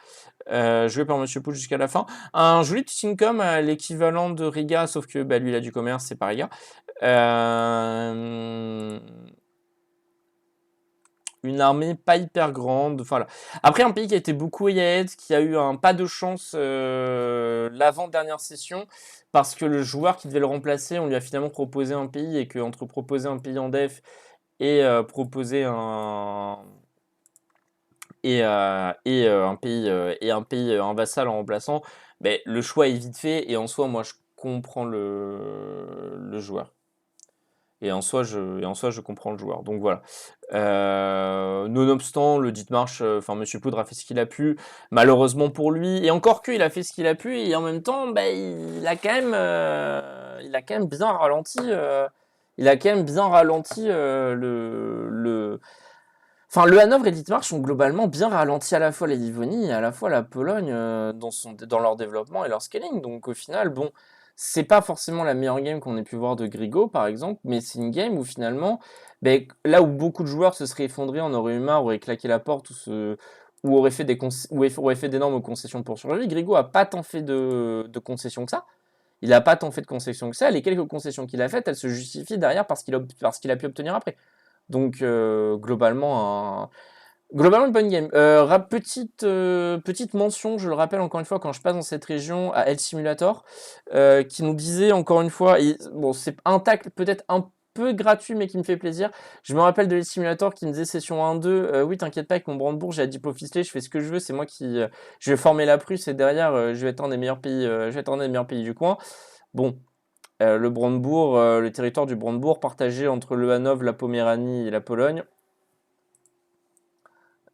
Joué par Monsieur Poudre jusqu'à la fin. Un joli petit income, l'équivalent de Riga, sauf que bah, lui il a du commerce, c'est pas Riga. Une armée pas hyper grande. Voilà. Après, un pays qui a été beaucoup ahead, qui a eu un pas de chance l'avant-dernière session, parce que le joueur qui devait le remplacer, on lui a finalement proposé un pays, et qu'entre proposer un pays en def et proposer un pays un vassal en remplaçant, ben, le choix est vite fait, et en soi, moi, je comprends le joueur. Et en soi, je comprends le joueur. Donc voilà. Nonobstant, le Ditmarsh, enfin Monsieur Poudre a fait ce qu'il a pu, malheureusement pour lui. Et encore que, il a fait ce qu'il a pu, et en même temps, bah, il a quand même bien ralenti. Il a quand même bien ralenti Enfin, le Hanovre et Ditmarsh ont globalement bien ralenti à la fois les Livonie et à la fois la Pologne dans leur développement et leur scaling. Donc au final, bon, c'est pas forcément la meilleure game qu'on ait pu voir de Grigo, par exemple, mais c'est une game où finalement, ben, là où beaucoup de joueurs se seraient effondrés, en auraient eu marre, auraient claqué la porte ou auraient fait d'énormes concessions pour survivre, Grigo a pas tant fait de concessions que ça. Il a pas tant fait de concessions que ça. Les quelques concessions qu'il a faites, elles se justifient derrière parce qu'il a pu obtenir après. Donc globalement une bonne game. Petite mention, je le rappelle encore une fois, quand je passe dans cette région à El Simulator, qui nous disait encore une fois, bon c'est un tacle peut-être un peu gratuit mais qui me fait plaisir. Je me rappelle de El Simulator qui me disait session 1-2, oui t'inquiète pas avec mon Brandebourg, j'ai la diplo ficelée, je fais ce que je veux, c'est moi qui je vais former la Prusse et derrière je vais être un des meilleurs pays, je vais être un des meilleurs pays du coin. Bon, le Brandebourg, le territoire du Brandebourg partagé entre le Hanovre, la Poméranie et la Pologne.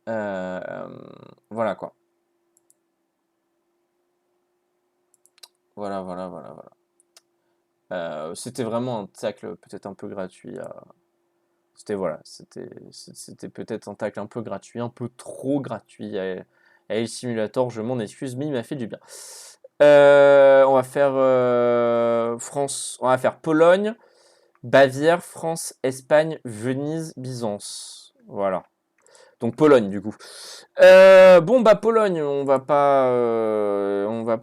Euh, voilà quoi. Voilà. C'était vraiment un tacle peut-être un peu gratuit. C'était peut-être un tacle un peu gratuit, un peu trop gratuit à El Simulator. Je m'en excuse, mais il m'a fait du bien. On va faire France, on va faire Pologne, Bavière, France, Espagne, Venise, Byzance. Voilà. Donc Pologne du coup. Bon bah Pologne, on va pas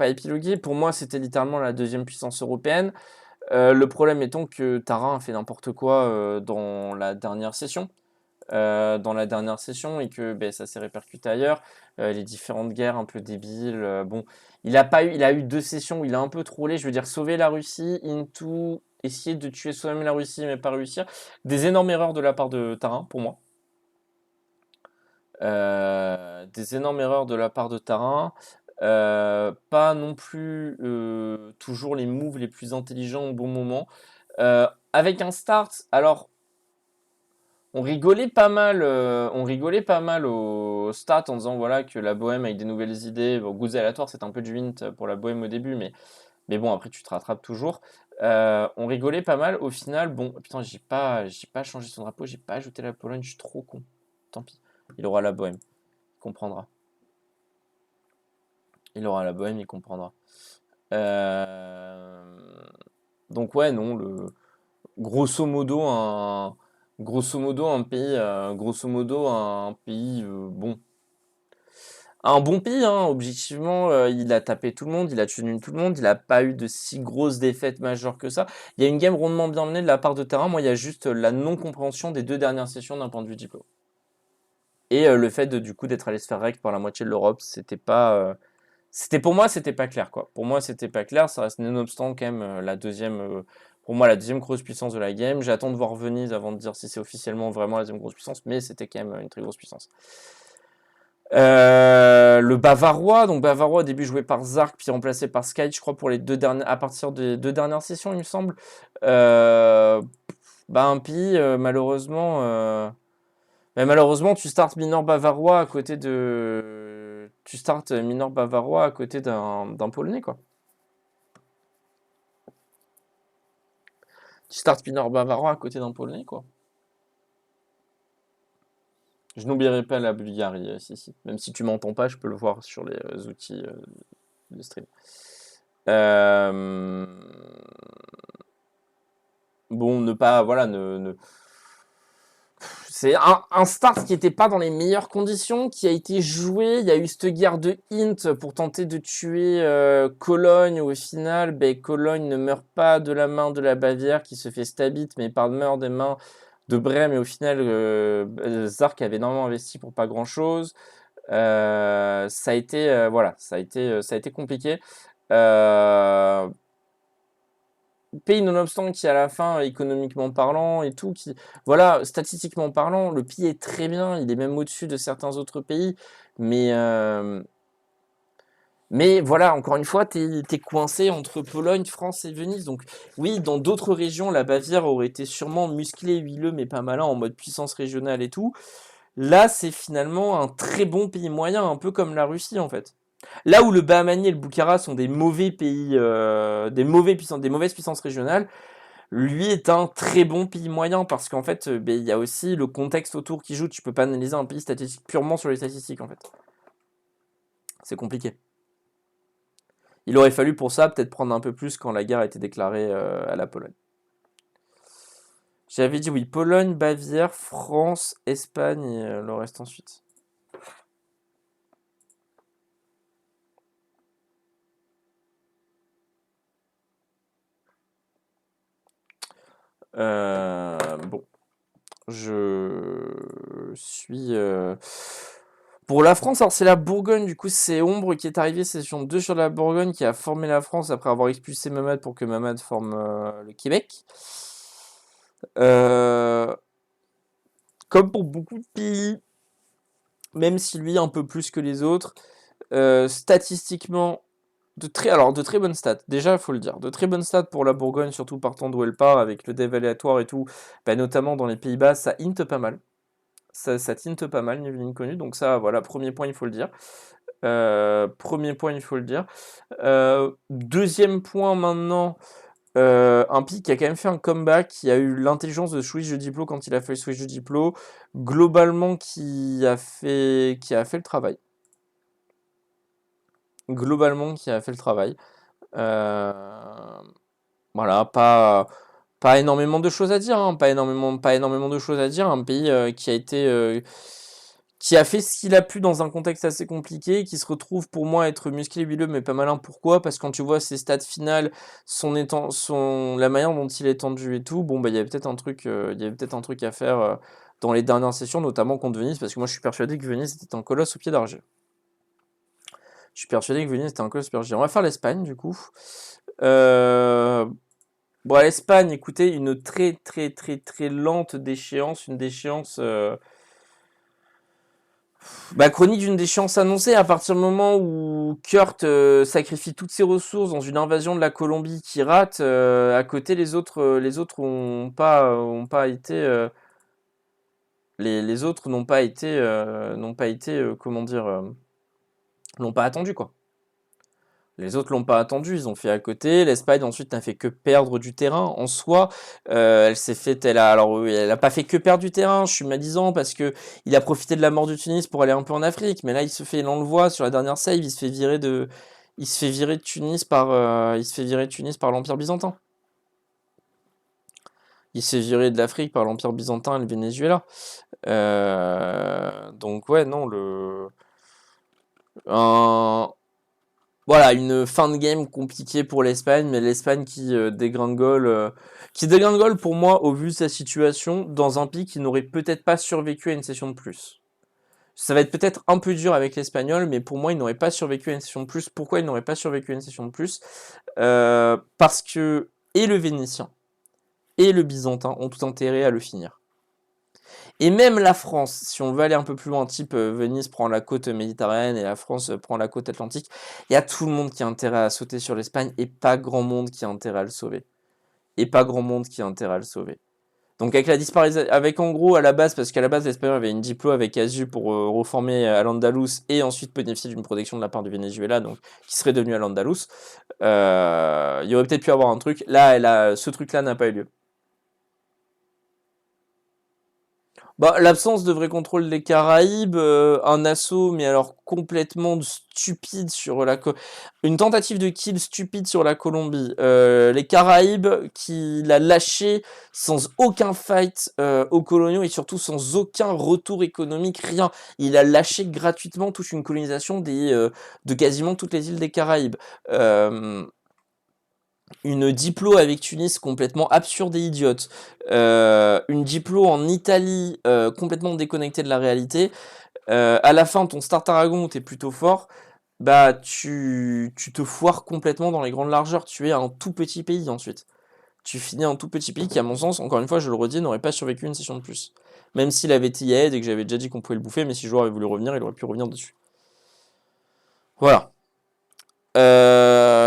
épiloguer. Pour moi, c'était littéralement la deuxième puissance européenne. Le problème étant que Tarin a fait n'importe quoi dans la dernière session. Et que ben, ça s'est répercuté ailleurs. Les différentes guerres un peu débiles. Bon, il a eu deux sessions où il a un peu trollé. Je veux dire, sauver la Russie, into essayer de tuer soi-même la Russie, mais pas réussir. Des énormes erreurs de la part de Tarin, pour moi. Des énormes erreurs de la part de Tarin. Pas non plus toujours les moves les plus intelligents au bon moment. Avec un start, alors on rigolait pas mal au start en disant voilà que la Bohème avec des nouvelles idées. Bon, Gouze aléatoire, c'est un peu du hint pour la Bohème au début, mais bon après tu te rattrapes toujours. On rigolait pas mal. Au final, bon putain j'ai pas changé son drapeau, j'ai pas ajouté la Pologne, je suis trop con. Tant pis, il aura la Bohème, il comprendra. Il aura la Bohème, il comprendra. Euh, Donc ouais non grosso modo un pays bon. Un bon pays, hein, objectivement, il a tapé tout le monde, il a tenu tout le monde, il n'a pas eu de si grosses défaites majeures que ça. Il y a une game rondement bien menée de la part de Terrain, moi il y a juste la non-compréhension des deux dernières sessions d'un point de vue diplôme. Et le fait du coup d'être allé se faire rect par la moitié de l'Europe, c'était pas... pour moi, c'était pas clair, quoi. Pour moi, c'était pas clair, ça reste nonobstant quand même pour moi la deuxième grosse puissance de la game. J'attends de voir Venise avant de dire si c'est officiellement vraiment la deuxième grosse puissance, mais c'était quand même une très grosse puissance. Le Bavarois, donc Bavarois au début joué par Zark, puis remplacé par Sky, je crois, pour les à partir des deux dernières sessions, il me semble. Bah un pays, malheureusement, tu startes mineur bavarois à côté de. Tu startes mineur bavarois à côté d'un Polonais, quoi. Start spinner bavarois à côté d'un Polonais, quoi. Je n'oublierai pas la Bulgarie, si. Même si tu m'entends pas, je peux le voir sur les outils de stream. Euh, Bon, ne pas, voilà, c'est un start qui n'était pas dans les meilleures conditions, qui a été joué. Il y a eu cette guerre de hint pour tenter de tuer Cologne. Au final, ben, Cologne ne meurt pas de la main de la Bavière qui se fait stabit, mais meurt des mains de Brême. Et au final, Zark avait énormément investi pour pas grand-chose. Ça a été, voilà, ça a été compliqué. Pays nonobstant qui à la fin, économiquement parlant et tout, qui voilà, statistiquement parlant, le pays est très bien, il est même au-dessus de certains autres pays, mais voilà, encore une fois, t'es coincé entre Pologne, France et Venise. Donc oui, dans d'autres régions, la Bavière aurait été sûrement musclé, huileux, mais pas malin en mode puissance régionale et tout. Là, c'est finalement un très bon pays moyen, un peu comme la Russie en fait. Là où le Bahamani et le Bukhara sont des mauvais pays, des mauvaises puissances régionales, lui est un très bon pays moyen parce qu'en fait, ben, il y a aussi le contexte autour qui joue. Tu peux pas analyser un pays statistique purement sur les statistiques en fait. C'est compliqué. Il aurait fallu pour ça peut-être prendre un peu plus quand la guerre a été déclarée à la Pologne. J'avais dit oui, Pologne, Bavière, France, Espagne et le reste ensuite. Bon, je suis... Pour la France, alors c'est la Bourgogne, du coup c'est Ombre qui est arrivé, session 2 sur la Bourgogne, qui a formé la France après avoir expulsé Mamad pour que Mamad forme le Québec. Comme pour beaucoup de pays, même si lui un peu plus que les autres, statistiquement, de très bonnes stats. Déjà, il faut le dire, de très bonnes stats pour la Bourgogne, surtout partant d'où elle part, avec le dev aléatoire et tout, bah, notamment dans les Pays-Bas, ça hint pas mal. Ça tinte pas mal, ni vu ni connu. Donc ça, voilà, premier point, il faut le dire. Premier point, il faut le dire. Deuxième point maintenant, un pic qui a quand même fait un comeback, qui a eu l'intelligence de switch de Diplo quand il a fait le switch de Diplo, globalement qui a fait le travail. Globalement qui a fait le travail. Voilà, pas énormément de choses à dire, hein, pas énormément de choses à dire. Un pays qui a été qui a fait ce qu'il a pu dans un contexte assez compliqué, qui se retrouve pour moi être musclé huileux mais pas malin. Pourquoi? Parce que quand tu vois ses stats finales, la manière dont il est tendu et tout, bon bah il y avait peut-être un truc, à faire dans les dernières sessions, notamment contre Venise, parce que moi je suis persuadé que Venise était un colosse au pied d'argile. Je suis persuadé que Venise était un colosse au pied d'argile. On va faire l'Espagne du coup. Bon, l'Espagne, écoutez, une très très très très lente déchéance, une déchéance chronique d'une déchéance annoncée à partir du moment où Kurt sacrifie toutes ses ressources dans une invasion de la Colombie qui rate. À côté, les autres ont pas été, les autres n'ont pas été, comment dire, l'ont pas attendu quoi. Les autres l'ont pas attendu, ils ont fait à côté. L'Espagne ensuite n'a fait que perdre du terrain en soi. Elle a pas fait que perdre du terrain. Je suis médisant parce que il a profité de la mort du Tunis pour aller un peu en Afrique. Mais là, on le voit sur la dernière save, il se fait virer de Tunis par l'Empire byzantin. Il s'est viré de l'Afrique par l'Empire byzantin et le Venezuela. Donc ouais, non, un, voilà, une fin de game compliquée pour l'Espagne, mais l'Espagne qui dégringole pour moi au vu de sa situation dans un pays qui n'aurait peut-être pas survécu à une session de plus. Ça va être peut-être un peu dur avec l'Espagnol, mais pour moi, il n'aurait pas survécu à une session de plus. Pourquoi il n'aurait pas survécu à une session de plus? Parce que et le Vénitien et le Byzantin ont tout intérêt à le finir. Et même la France, si on veut aller un peu plus loin, type Venise prend la côte méditerranéenne et la France prend la côte atlantique, il y a tout le monde qui a intérêt à sauter sur l'Espagne et pas grand monde qui a intérêt à le sauver. Et pas grand monde qui a intérêt à le sauver. Donc avec la disparition, avec en gros à la base, parce qu'à la base l'Espagne avait une diplo avec Azu pour reformer Al-Andalus et ensuite bénéficier d'une protection de la part du Venezuela, donc qui serait devenu Al-Andalus, il y aurait peut-être pu avoir un truc. Là, ce truc-là n'a pas eu lieu. Bah, l'absence de vrai contrôle des Caraïbes, un assaut, mais alors complètement stupide sur une tentative de kill stupide sur la Colombie. Les Caraïbes qui l'a lâché sans aucun fight aux coloniaux et surtout sans aucun retour économique, rien. Il a lâché gratuitement toute une colonisation de quasiment toutes les îles des Caraïbes. Une diplo avec Tunis complètement absurde et idiote, une diplo en Italie complètement déconnectée de la réalité. À la fin, ton Start Aragon où t'es plutôt fort, bah tu te foires complètement dans les grandes largeurs. Tu es un tout petit pays ensuite. Tu finis un tout petit pays qui, à mon sens, encore une fois, je le redis, n'aurait pas survécu une session de plus. Même s'il avait été aide et que j'avais déjà dit qu'on pouvait le bouffer, mais si le joueur avait voulu revenir, il aurait pu revenir dessus. Voilà.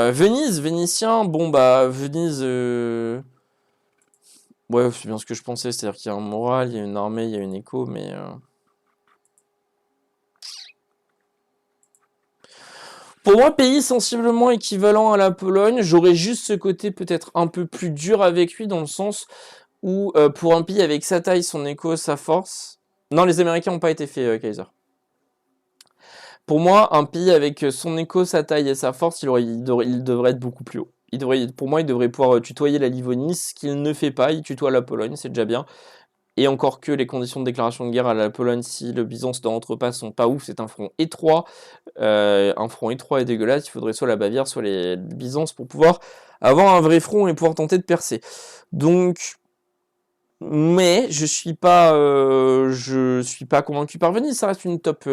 Venise, Vénitien, bon bah Venise, ouais c'est bien ce que je pensais, c'est-à-dire qu'il y a un moral, il y a une armée, il y a une écho, mais pour moi pays sensiblement équivalent à la Pologne, j'aurais juste ce côté peut-être un peu plus dur avec lui dans le sens où pour un pays avec sa taille, son écho, sa force, non les Américains n'ont pas été faits Kaiser. Pour moi, un pays avec son écho, sa taille et sa force, il devrait être beaucoup plus haut. Pour moi, il devrait pouvoir tutoyer la Livonie, ce qu'il ne fait pas. Il tutoie la Pologne, c'est déjà bien. Et encore que les conditions de déclaration de guerre à la Pologne, si le Byzance ne rentre pas, sont pas ouf. C'est un front étroit. Un front étroit et dégueulasse. Il faudrait soit la Bavière, soit les Byzances pour pouvoir avoir un vrai front et pouvoir tenter de percer. Donc, mais je suis pas convaincu par Venise. Ça reste une top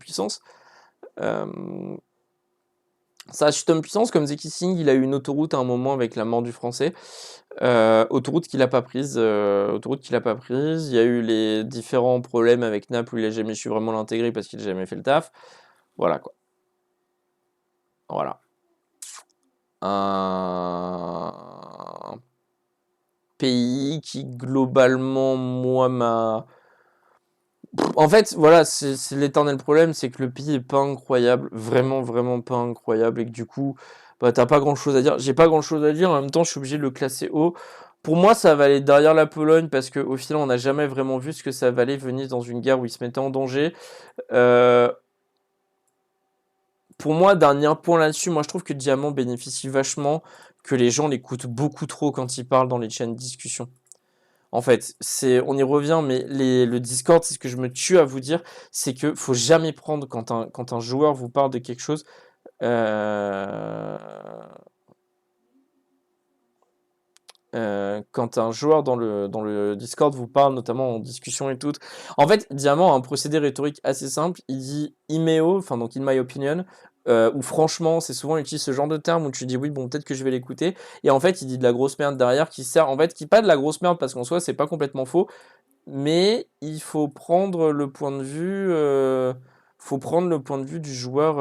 puissance. Euh, Ça a chuté en puissance, comme Zeki Singh, il a eu une autoroute à un moment avec la mort du français. Autoroute qu'il a pas prise. Il y a eu les différents problèmes avec Naples où il a jamais su vraiment l'intégrer parce qu'il a jamais fait le taf. Voilà quoi. Voilà. Un pays qui globalement, moi, m'a... En fait, voilà, c'est l'éternel problème, c'est que le pays est pas incroyable, vraiment, vraiment pas incroyable, et que du coup, bah, t'as pas grand chose à dire. J'ai pas grand chose à dire, en même temps, je suis obligé de le classer haut. Pour moi, ça va aller derrière la Pologne, parce qu'au final, on n'a jamais vraiment vu ce que ça valait venir dans une guerre où il se mettait en danger. Euh, pour moi, dernier point là-dessus, moi je trouve que Diamant bénéficie vachement que les gens l'écoutent beaucoup trop quand il parle dans les chaînes de discussion. En fait, on y revient, mais le Discord, c'est ce que je me tue à vous dire, c'est que faut jamais prendre quand un joueur vous parle de quelque chose. euh, Quand un joueur dans le Discord vous parle, notamment en discussion et tout. En fait, Diamant a un procédé rhétorique assez simple. Il dit IMEO, enfin donc in my opinion, ou franchement, c'est souvent il utilise ce genre de terme où tu dis oui, bon, peut-être que je vais l'écouter. Et en fait, il dit de la grosse merde derrière qui sert, en fait, qui pas de la grosse merde parce qu'en soi, c'est pas complètement faux, mais il faut prendre le point de vue du joueur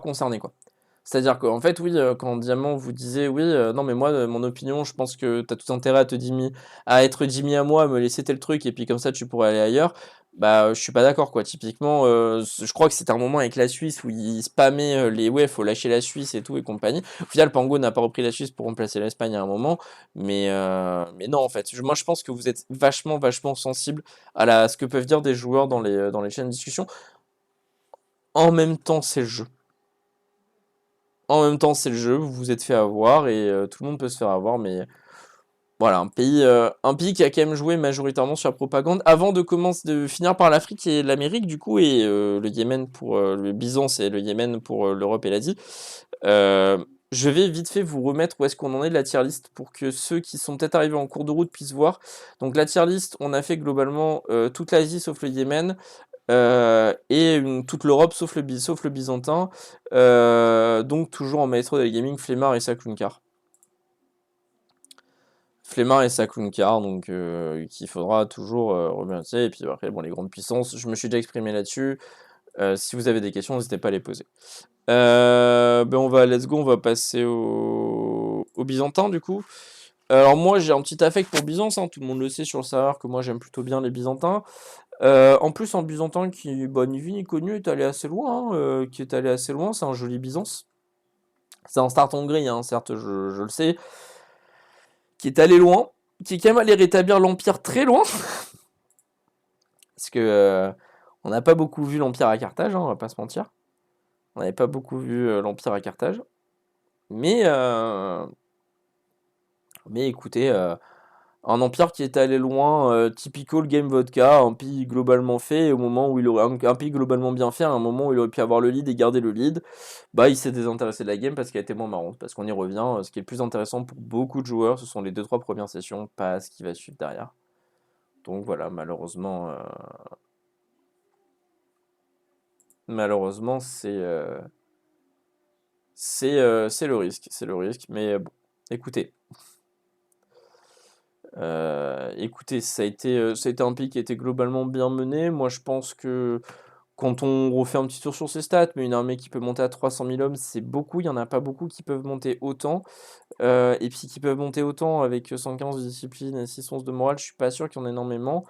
concerné, quoi. C'est-à-dire qu'en fait, oui, quand Diamant vous disait, oui, non, mais moi, mon opinion, je pense que t'as tout intérêt à être Jimmy à moi, à me laisser tel truc, et puis comme ça, tu pourrais aller ailleurs. Bah, je suis pas d'accord, quoi. Typiquement, je crois que c'était un moment avec la Suisse où il spammait ouais, faut lâcher la Suisse et tout et compagnie. Au final, Pango n'a pas repris la Suisse pour remplacer l'Espagne à un moment, mais non, en fait, moi, je pense que vous êtes vachement, vachement sensible à ce que peuvent dire des joueurs dans les chaînes de discussion. En même temps, c'est le jeu. En même temps, c'est le jeu, vous vous êtes fait avoir et tout le monde peut se faire avoir, mais voilà, un pays qui a quand même joué majoritairement sur la propagande avant de finir par l'Afrique et l'Amérique, du coup, et le Yémen pour le Byzance et le Yémen pour l'Europe et l'Asie. Euh, je vais vite fait vous remettre où est-ce qu'on en est de la tier list pour que ceux qui sont peut-être arrivés en cours de route puissent voir. Donc, la tier list, on a fait globalement toute l'Asie sauf le Yémen. Et toute l'Europe sauf le byzantin. Donc toujours en maestro del gaming, Flemmard et Saklunkar. Flemmard et Saklunkar, donc qu'il faudra toujours remercier. Et puis après, bon, les grandes puissances, je me suis déjà exprimé là-dessus. Si vous avez des questions, n'hésitez pas à les poser. Let's go, on va passer au byzantin du coup. Alors moi j'ai un petit affect pour Byzance, hein, tout le monde le sait sur le serveur que moi j'aime plutôt bien les byzantins. En plus, un byzantin qui, bah, ni vu ni connu, est allé assez loin, c'est un joli Byzance. C'est un start hongrie, hein, certes, je le sais, qui est allé loin. qui est quand même allé rétablir l'Empire très loin. Parce que on n'a pas beaucoup vu l'Empire à Carthage, hein, on va pas se mentir. On n'avait pas beaucoup vu l'Empire à Carthage. Mais écoutez, un empire qui est allé loin, typical game vodka, un pays globalement fait, au moment où il aurait un pays globalement bien fait, à un moment où il aurait pu avoir le lead et garder le lead, bah il s'est désintéressé de la game parce qu'elle était moins marrante, parce qu'on y revient, ce qui est le plus intéressant pour beaucoup de joueurs, ce sont les 2-3 premières sessions, pas ce qui va suivre derrière. Donc voilà, malheureusement c'est le risque, mais bon, écoutez. Écoutez, ça a été un pick qui a été globalement bien mené. Moi, je pense que quand on refait un petit tour sur ses stats, mais une armée qui peut monter à 300 000 hommes, c'est beaucoup. Il n'y en a pas beaucoup qui peuvent monter autant. Et puis qui peuvent monter autant avec 115 de discipline et 611 de morale, je suis pas sûr qu'il y en ait énormément.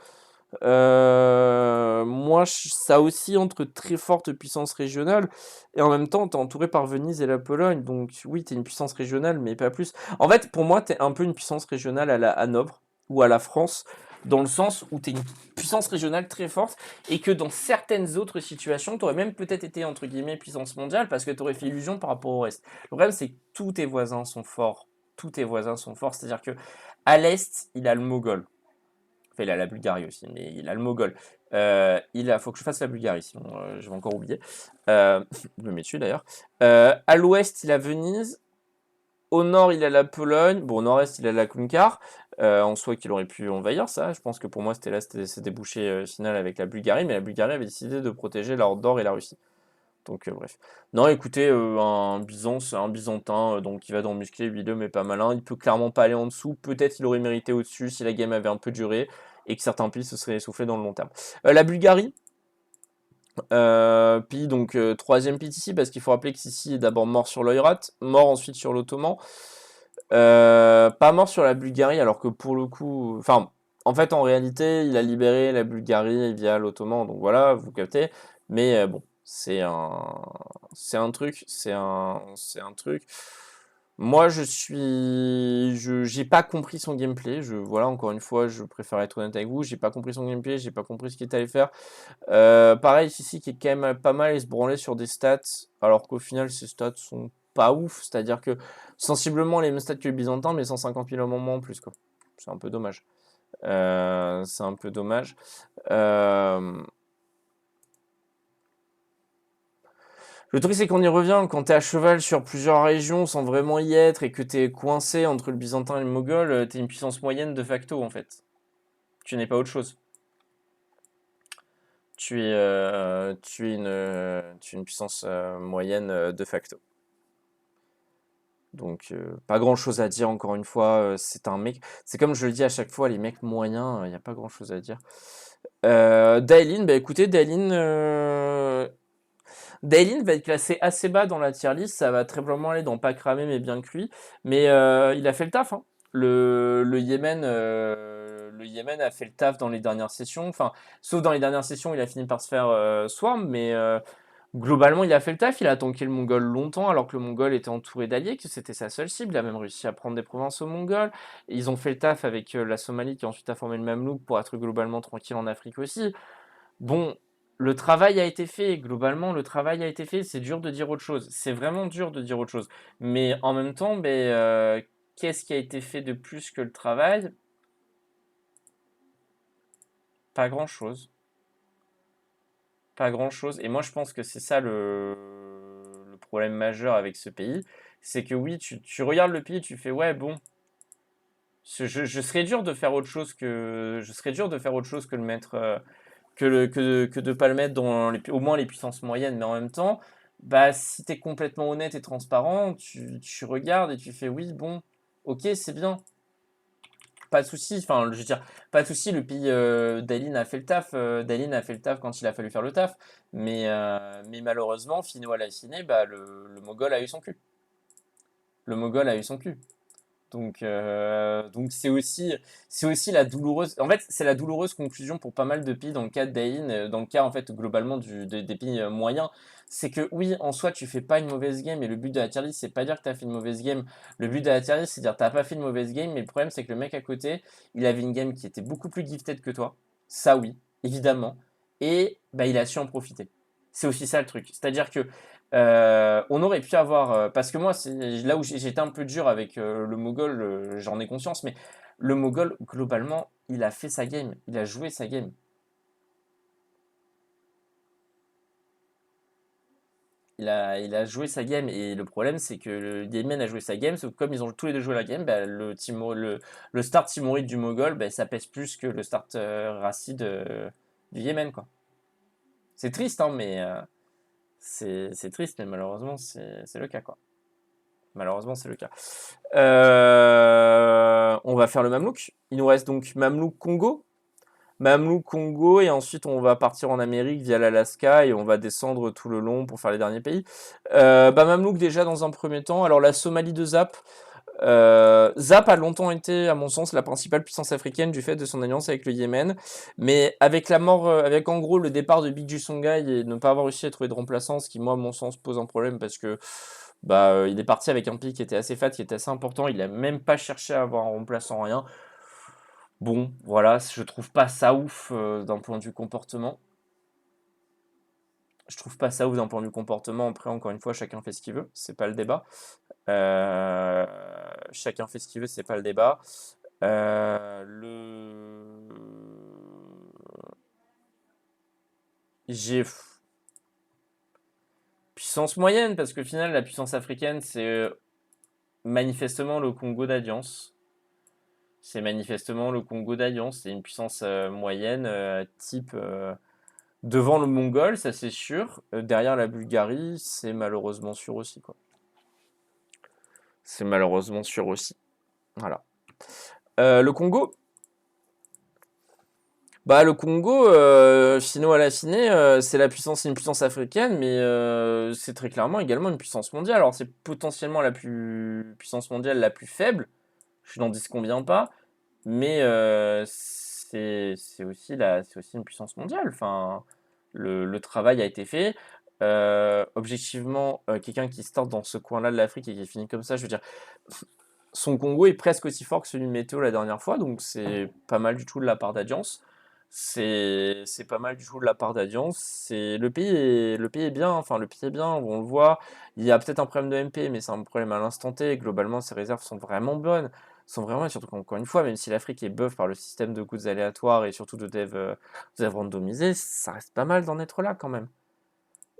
Moi, ça oscille entre très forte puissance régionale et en même temps, t'es entouré par Venise et la Pologne. Donc oui, t'es une puissance régionale, mais pas plus. En fait, pour moi, t'es un peu une puissance régionale à la Hanovre ou à la France, dans le sens où t'es une puissance régionale très forte et que dans certaines autres situations, t'aurais même peut-être été entre guillemets puissance mondiale parce que t'aurais fait illusion par rapport au reste. Le problème, c'est que tous tes voisins sont forts. Tous tes voisins sont forts, c'est-à-dire que à l'est, il a le Mogol. Enfin, il a la Bulgarie aussi, mais il a le Mogol. Faut que je fasse la Bulgarie, sinon je vais encore oublier. Je me mets dessus d'ailleurs. À l'ouest, il a Venise. Au nord, il a la Pologne. Bon, au nord-est, il a la Kuncar. En soi, qu'il aurait pu envahir ça. Je pense que pour moi, c'était ses débouchés final avec la Bulgarie, mais la Bulgarie avait décidé de protéger la Horde d'Or et la Russie. Donc bref. Non, écoutez, un Byzance, un Byzantin, donc qui va dans le musclé, huileux, mais pas malin. Il peut clairement pas aller en dessous. Peut-être il aurait mérité au-dessus si la game avait un peu duré et que certains pays se seraient essoufflés dans le long terme. La Bulgarie, puis donc troisième pit ici, parce qu'il faut rappeler que Sissi est d'abord mort sur l'Oirat, mort ensuite sur l'Ottoman. Pas mort sur la Bulgarie, alors que pour le coup... Enfin, en fait, en réalité, il a libéré la Bulgarie via l'Ottoman, donc voilà, vous captez. Mais bon, c'est un truc, c'est un truc. Moi, j'ai pas compris son gameplay. Voilà, encore une fois, je préfère être honnête avec vous. J'ai pas compris son gameplay, j'ai pas compris ce qu'il allait faire. Pareil, ici, qui est quand même pas mal, il se branlait sur des stats, alors qu'au final, ces stats sont pas ouf. C'est-à-dire que sensiblement les mêmes stats que le Byzantin, mais 150 000 au moment en plus, quoi. C'est un peu dommage. C'est un peu dommage. Le truc, c'est qu'on y revient, quand t'es à cheval sur plusieurs régions sans vraiment y être et que t'es coincé entre le Byzantin et le Mogol, t'es une puissance moyenne de facto, en fait. Tu n'es pas autre chose. Tu es une puissance moyenne de facto. Donc, pas grand chose à dire, encore une fois. C'est un mec. C'est comme je le dis à chaque fois, les mecs moyens, il n'y a pas grand chose à dire. Dailin, bah écoutez, Dailin va être classé assez bas dans la tier list. Ça va très probablement aller dans pas cramé mais bien cuit. Mais il a fait le taf, hein. Le Yémen a fait le taf dans les dernières sessions. Enfin, sauf dans les dernières sessions, il a fini par se faire swarm, mais globalement, il a fait le taf. Il a tanké le Mongol longtemps, alors que le Mongol était entouré d'alliés, que c'était sa seule cible. Il a même réussi à prendre des provinces aux Mongols. Ils ont fait le taf avec la Somalie, qui ensuite a formé le Mamelouk pour être globalement tranquille en Afrique aussi. Bon, le travail a été fait. Globalement, le travail a été fait. C'est dur de dire autre chose. C'est vraiment dur de dire autre chose. Mais en même temps, qu'est-ce qui a été fait de plus que le travail? Pas grand-chose. Pas grand-chose. Et moi, je pense que c'est ça le problème majeur avec ce pays. C'est que oui, tu regardes le pays, tu fais ouais, bon, je serais dur de faire autre chose que je serais dur de faire autre chose que le mettre que de pas le mettre dans au moins les puissances moyennes. Mais en même temps, bah si t'es complètement honnête et transparent, tu regardes et tu fais oui, bon, ok, c'est bien. Pas de souci, enfin, je veux dire, pas de souci, le pays Dailin a fait le taf. Dailin a fait le taf quand il a fallu faire le taf. Mais malheureusement, fino à la fine, bah, le Mogol a eu son cul. Le Mogol a eu son cul. Donc c'est aussi la douloureuse. En fait, c'est la douloureuse conclusion pour pas mal de pays dans le cas d'Ain, dans le cas en fait globalement des pays moyens. C'est que oui, en soi, tu fais pas une mauvaise game, et le but de la tier list, c'est pas dire que t'as fait une mauvaise game. Le but de la tier list, c'est dire t'as pas fait une mauvaise game, mais le problème, c'est que le mec à côté, il avait une game qui était beaucoup plus gifted que toi. Ça, oui, évidemment. Et bah, il a su en profiter. C'est aussi ça le truc. C'est-à-dire que on aurait pu avoir, parce que moi, c'est là où j'étais un peu dur avec le Mogol, j'en ai conscience, mais le Mogol, globalement, il a fait sa game, il a joué sa game. Il a joué sa game, et le problème, c'est que le Yemen a joué sa game, sauf que comme ils ont tous les deux joué la game, bah, le start Timoride du Mogol, bah, ça pèse plus que le start Racide du Yémen, quoi. C'est triste, hein, mais c'est triste, mais malheureusement, c'est le cas, quoi. Malheureusement, c'est le cas. On va faire le Mamelouk. Il nous reste donc Mamelouk Congo. Mamelouk Congo, et ensuite on va partir en Amérique via l'Alaska et on va descendre tout le long pour faire les derniers pays. Mamelouk déjà dans un premier temps. Alors la Somalie de Zap. Zap a longtemps été, à mon sens, la principale puissance africaine du fait de son alliance avec le Yémen. Mais avec la mort, avec en gros le départ de Big Songhai et ne pas avoir réussi à trouver de remplaçant, ce qui, moi, à mon sens, pose un problème parce que il est parti avec un pic qui était assez fat, qui était assez important. Il a même pas cherché à avoir un remplaçant, rien. Bon, voilà, je trouve pas ça ouf d'un point de vue comportement. Je trouve pas ça ouf d'un point de vue comportement. Après, encore une fois, chacun fait ce qu'il veut, c'est pas le débat. Euh, Chacun fait ce qu'il veut, c'est pas le débat. Le... J'ai puissance moyenne, parce que au final, la puissance africaine, c'est manifestement le Congo d'Alliance. C'est manifestement le Congo d'Alliance. C'est une puissance moyenne, type devant le Mongol, ça c'est sûr. Derrière la Bulgarie, c'est malheureusement sûr aussi, quoi. C'est malheureusement sûr aussi. Voilà. Le Congo, le Congo, Chino à la Ciné, c'est une puissance africaine, mais c'est très clairement également une puissance mondiale. Alors c'est potentiellement la puissance mondiale la plus faible, je n'en disconviens pas, mais c'est aussi une puissance mondiale. Enfin, le travail a été fait. Objectivement, quelqu'un qui start dans ce coin-là de l'Afrique et qui finit comme ça, je veux dire, son Congo est presque aussi fort que celui de Météo la dernière fois, donc c'est pas mal du tout de la part d'Alliance. C'est pas mal du tout de la part d'Alliance. Le pays est bien, enfin le pays est bien, on le voit. Il y a peut-être un problème de MP, mais c'est un problème à l'instant T. Globalement, ses réserves sont vraiment bonnes, sont vraiment, et surtout qu'encore une fois, même si l'Afrique est buff par le système de goods aléatoires et surtout de dev randomisé, ça reste pas mal d'en être là quand même.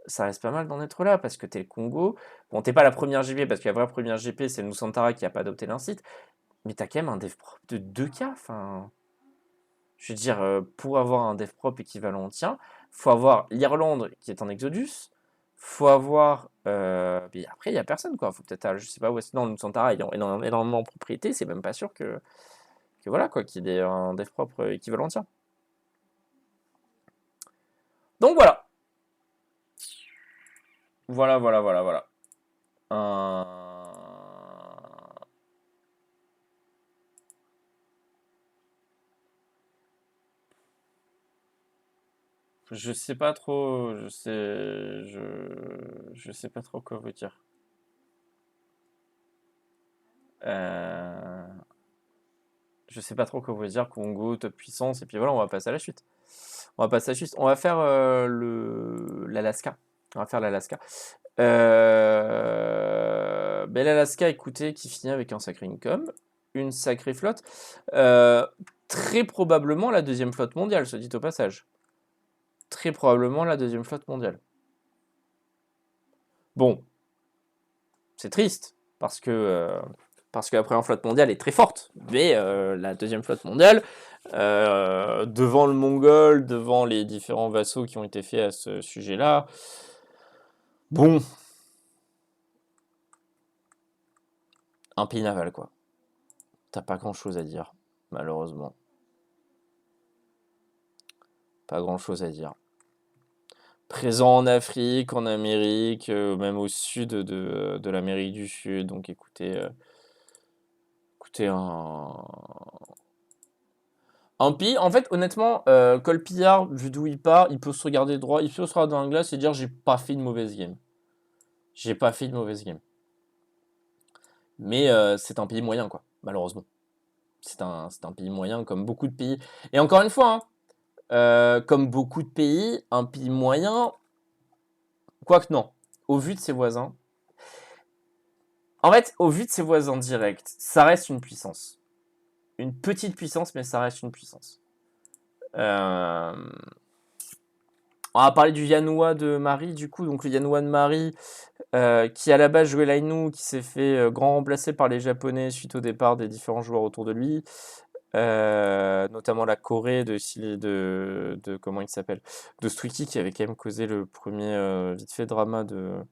Ça reste pas mal d'en être là, parce que t'es le Congo. Bon, t'es pas la première GP, parce que la vraie première GP, c'est Nusantara qui a pas adopté l'insite, mais t'as quand même un dev propre de 2K. Enfin, je veux dire, pour avoir un dev propre équivalent au tien, faut avoir l'Irlande qui est en Exodus, faut avoir. Mais après, il y a personne, quoi. Faut peut-être, je sais pas où est-ce. Non, Nusantara, il est énormément en propriété, c'est même pas sûr que voilà, quoi, qu'il ait un dev propre équivalent au tien. Donc voilà. Voilà, voilà, voilà, voilà. Je sais pas trop, je sais pas trop quoi vous dire. Euh, je sais pas trop quoi vous dire. Congo, top puissance, et puis voilà, on va passer à la suite. On va passer à la suite. On va faire l'Alaska. On va faire l'Alaska. L'Alaska, écoutez, qui finit avec un sacré income, une sacrée flotte. Très probablement la deuxième flotte mondiale, se dit au passage. Très probablement la deuxième flotte mondiale. Bon, c'est triste, parce que la première flotte mondiale est très forte, mais la deuxième flotte mondiale, devant le Mongol, devant les différents vassaux qui ont été faits à ce sujet-là, bon, un pays naval, quoi. T'as pas grand-chose à dire, malheureusement. Pas grand-chose à dire. Présent en Afrique, en Amérique, même au sud de l'Amérique du Sud, donc écoutez, écoutez, un pays, en fait, honnêtement, Colpillard, vu d'où il part, il peut se regarder droit, il peut se regarder dans la glace et dire j'ai pas fait une mauvaise game. J'ai pas fait une mauvaise game. Mais c'est un pays moyen, quoi, malheureusement. C'est un pays moyen, comme beaucoup de pays. Et encore une fois, hein, comme beaucoup de pays, un pays moyen, quoique non, au vu de ses voisins. En fait, au vu de ses voisins directs, ça reste une puissance. Une petite puissance, mais ça reste une puissance. Euh, On va parler du Yanhua de Marie, du coup. Donc, le Yanhua de Marie, qui à la base jouait l'Ainu, qui s'est fait grand remplacer par les Japonais suite au départ des différents joueurs autour de lui. Notamment la Corée de comment il s'appelle, de Stuiki, qui avait quand même causé le premier vite fait drama de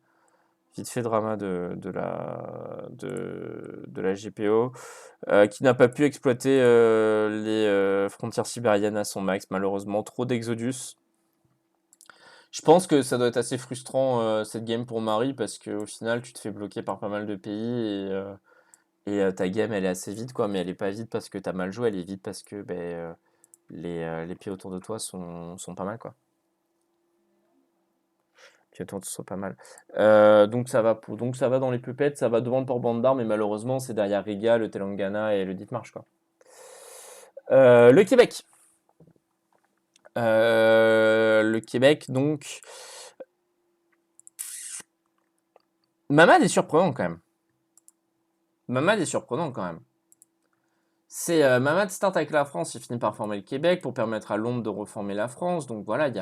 la GPO, qui n'a pas pu exploiter les frontières sibériennes à son max, malheureusement. Trop d'Exodus. Je pense que ça doit être assez frustrant cette game pour Marie, parce qu'au final, tu te fais bloquer par pas mal de pays et ta game, elle est assez vide, quoi, mais elle est pas vide parce que t'as mal joué, elle est vide parce que les pieds autour de toi sont pas mal, quoi. Les pieds autour de toi sont pas mal. Donc ça va dans les pupettes, ça va devant le port Bandar, mais malheureusement, c'est derrière Riga, le Telangana et le Ditmarsh, quoi. Le Québec. Le Québec, donc. Mamad est surprenant quand même. Mamad est surprenant quand même. Mamad start avec la France, il finit par former le Québec pour permettre à Londres de reformer la France. Donc voilà, il y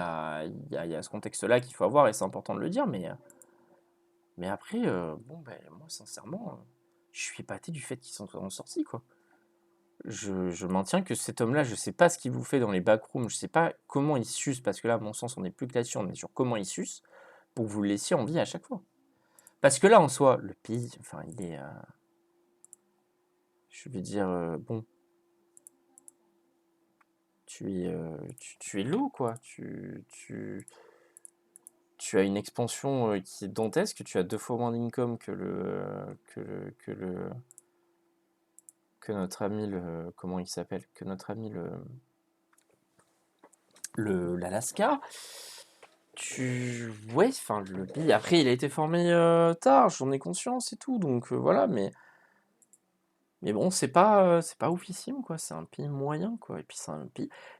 a ce contexte-là qu'il faut avoir et c'est important de le dire. Mais après, bon, ben, moi sincèrement, je suis épaté du fait qu'ils sont sortis, quoi. Je maintiens que cet homme-là, je sais pas ce qu'il vous fait dans les backrooms, je sais pas comment il suce, parce que là, à mon sens, on n'est plus que là-dessus, on est sur comment il suce, pour que vous le laissiez en vie à chaque fois. Parce que là, en soi, le pays, enfin, il est, je vais dire, bon, tu es low, quoi. Tu as une expansion qui est dantesque, tu as 2 fois moins d'income que notre ami le, comment il s'appelle, que notre ami l'Alaska. Ouais, enfin, le pays, après, il a été formé tard, j'en ai conscience et tout, donc voilà, mais bon, c'est pas oufissime, quoi, c'est un pays moyen, quoi, et puis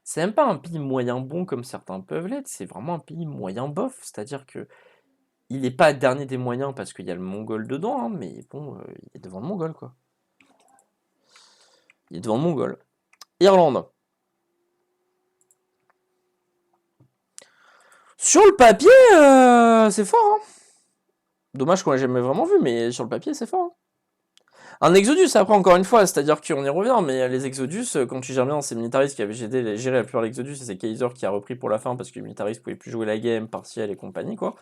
c'est même pas un pays moyen bon comme certains peuvent l'être, c'est vraiment un pays moyen bof, c'est-à-dire que il est pas dernier des moyens parce qu'il y a le Mongol dedans, hein, mais bon, il est devant le Mongol, quoi. Il est devant le Mongol. Irlande. Sur le papier, c'est fort, hein. Dommage qu'on l'a jamais vraiment vu, mais sur le papier, c'est fort, hein. Un Exodus, après, encore une fois, c'est-à-dire qu'on y revient, mais les Exodus, quand tu gères bien, c'est Militaris qui avait géré la plupart l'Exodus, et c'est Kaiser qui a repris pour la fin, parce que Militaris pouvait plus jouer la game partielle et compagnie, quoi.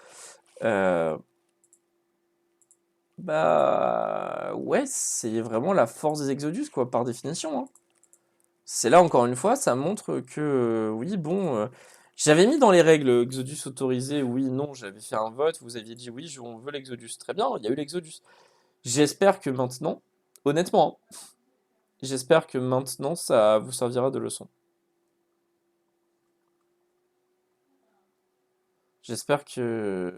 Bah ouais, c'est vraiment la force des Exodus, quoi, par définition, hein. C'est là, encore une fois, ça montre que, oui, bon, j'avais mis dans les règles Exodus autorisé, oui, non, j'avais fait un vote, vous aviez dit oui, on veut l'Exodus. Très bien, il y a eu l'Exodus. J'espère que maintenant, honnêtement, hein, j'espère que maintenant, ça vous servira de leçon. J'espère que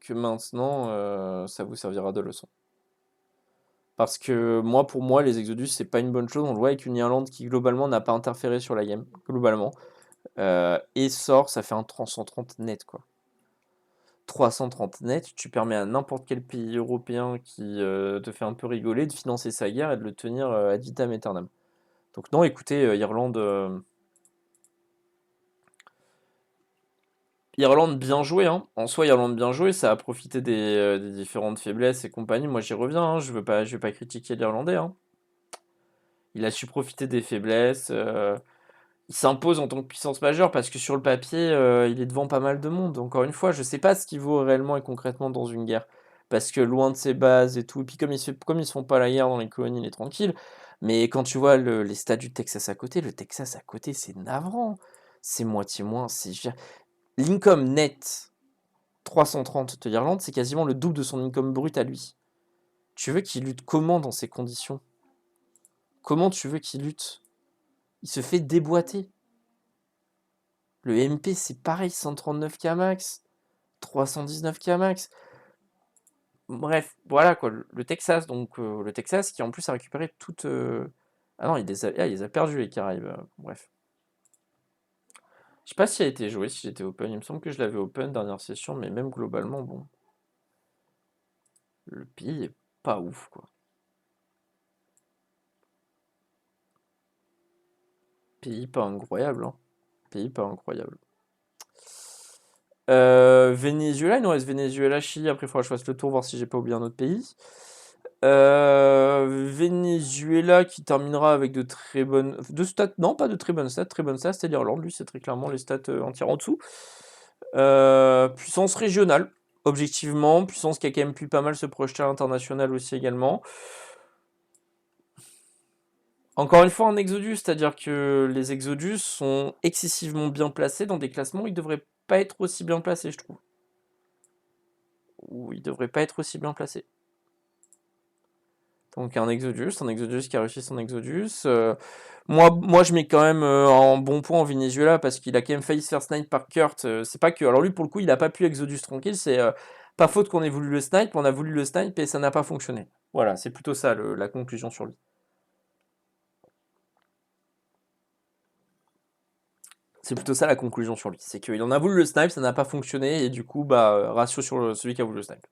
maintenant, ça vous servira de leçon. Parce que moi, pour moi, les Exodus, c'est pas une bonne chose. On le voit avec une Irlande qui, globalement, n'a pas interféré sur la game, globalement. Et sort, ça fait un 330 net, quoi. 330 net, tu permets à n'importe quel pays européen qui te fait un peu rigoler de financer sa guerre et de le tenir ad vitam aeternam. Donc non, écoutez, Irlande bien joué, hein. En soi, Irlande bien joué, ça a profité des différentes faiblesses et compagnie. Moi, j'y reviens, hein. Je veux pas critiquer l'Irlandais, hein. Il a su profiter des faiblesses. Il s'impose en tant que puissance majeure parce que sur le papier, il est devant pas mal de monde. Encore une fois, je sais pas ce qu'il vaut réellement et concrètement dans une guerre. Parce que loin de ses bases et tout, et puis comme ils se font pas la guerre dans les colonies, il est tranquille. Mais quand tu vois les stats du Texas à côté, le Texas à côté, c'est navrant. C'est moitié moins. L'income net 330 de l'Irlande, c'est quasiment le double de son income brut à lui. Tu veux qu'il lutte comment dans ces conditions? Comment tu veux qu'il lutte? Il se fait déboîter. Le MP, c'est pareil, 139 k max, 319 k max. Bref, voilà quoi, le Texas, donc le Texas qui en plus a récupéré toute. Ah non, il les a perdus les Caraïbes. Bref. Je sais pas si elle a été jouée, si j'étais open. Il me semble que je l'avais open dernière session, mais même globalement, bon. Le pays est pas ouf, quoi. Pays pas incroyable, hein. Pays pas incroyable. Venezuela, il nous reste Venezuela, Chili. Après, il faudra que je fasse le tour, voir si j'ai pas oublié un autre pays. Venezuela qui terminera avec de très bonnes. De stats, non, pas de très bonnes stats. Très bonnes stats, c'est l'Irlande, lui, c'est très clairement les stats en tirant en dessous. Puissance régionale, objectivement. Puissance qui a quand même pu pas mal se projeter à l'international aussi également. Encore une fois, un Exodus, c'est-à-dire que les Exodus sont excessivement bien placés dans des classements où ils devraient pas être aussi bien placés, je trouve. Où ils devraient pas être aussi bien placés. Donc un Exodus qui a réussi son Exodus. Moi, je mets quand même un bon point en Venezuela parce qu'il a quand même failli se faire snipe par Kurt. C'est pas que. Alors lui, pour le coup, il a pas pu Exodus tranquille. C'est pas faute qu'on ait voulu le snipe. On a voulu le snipe et ça n'a pas fonctionné. Voilà, c'est plutôt ça la conclusion sur lui. C'est plutôt ça la conclusion sur lui. C'est qu'il en a voulu le snipe, ça n'a pas fonctionné et du coup, bah, ratio sur celui qui a voulu le snipe.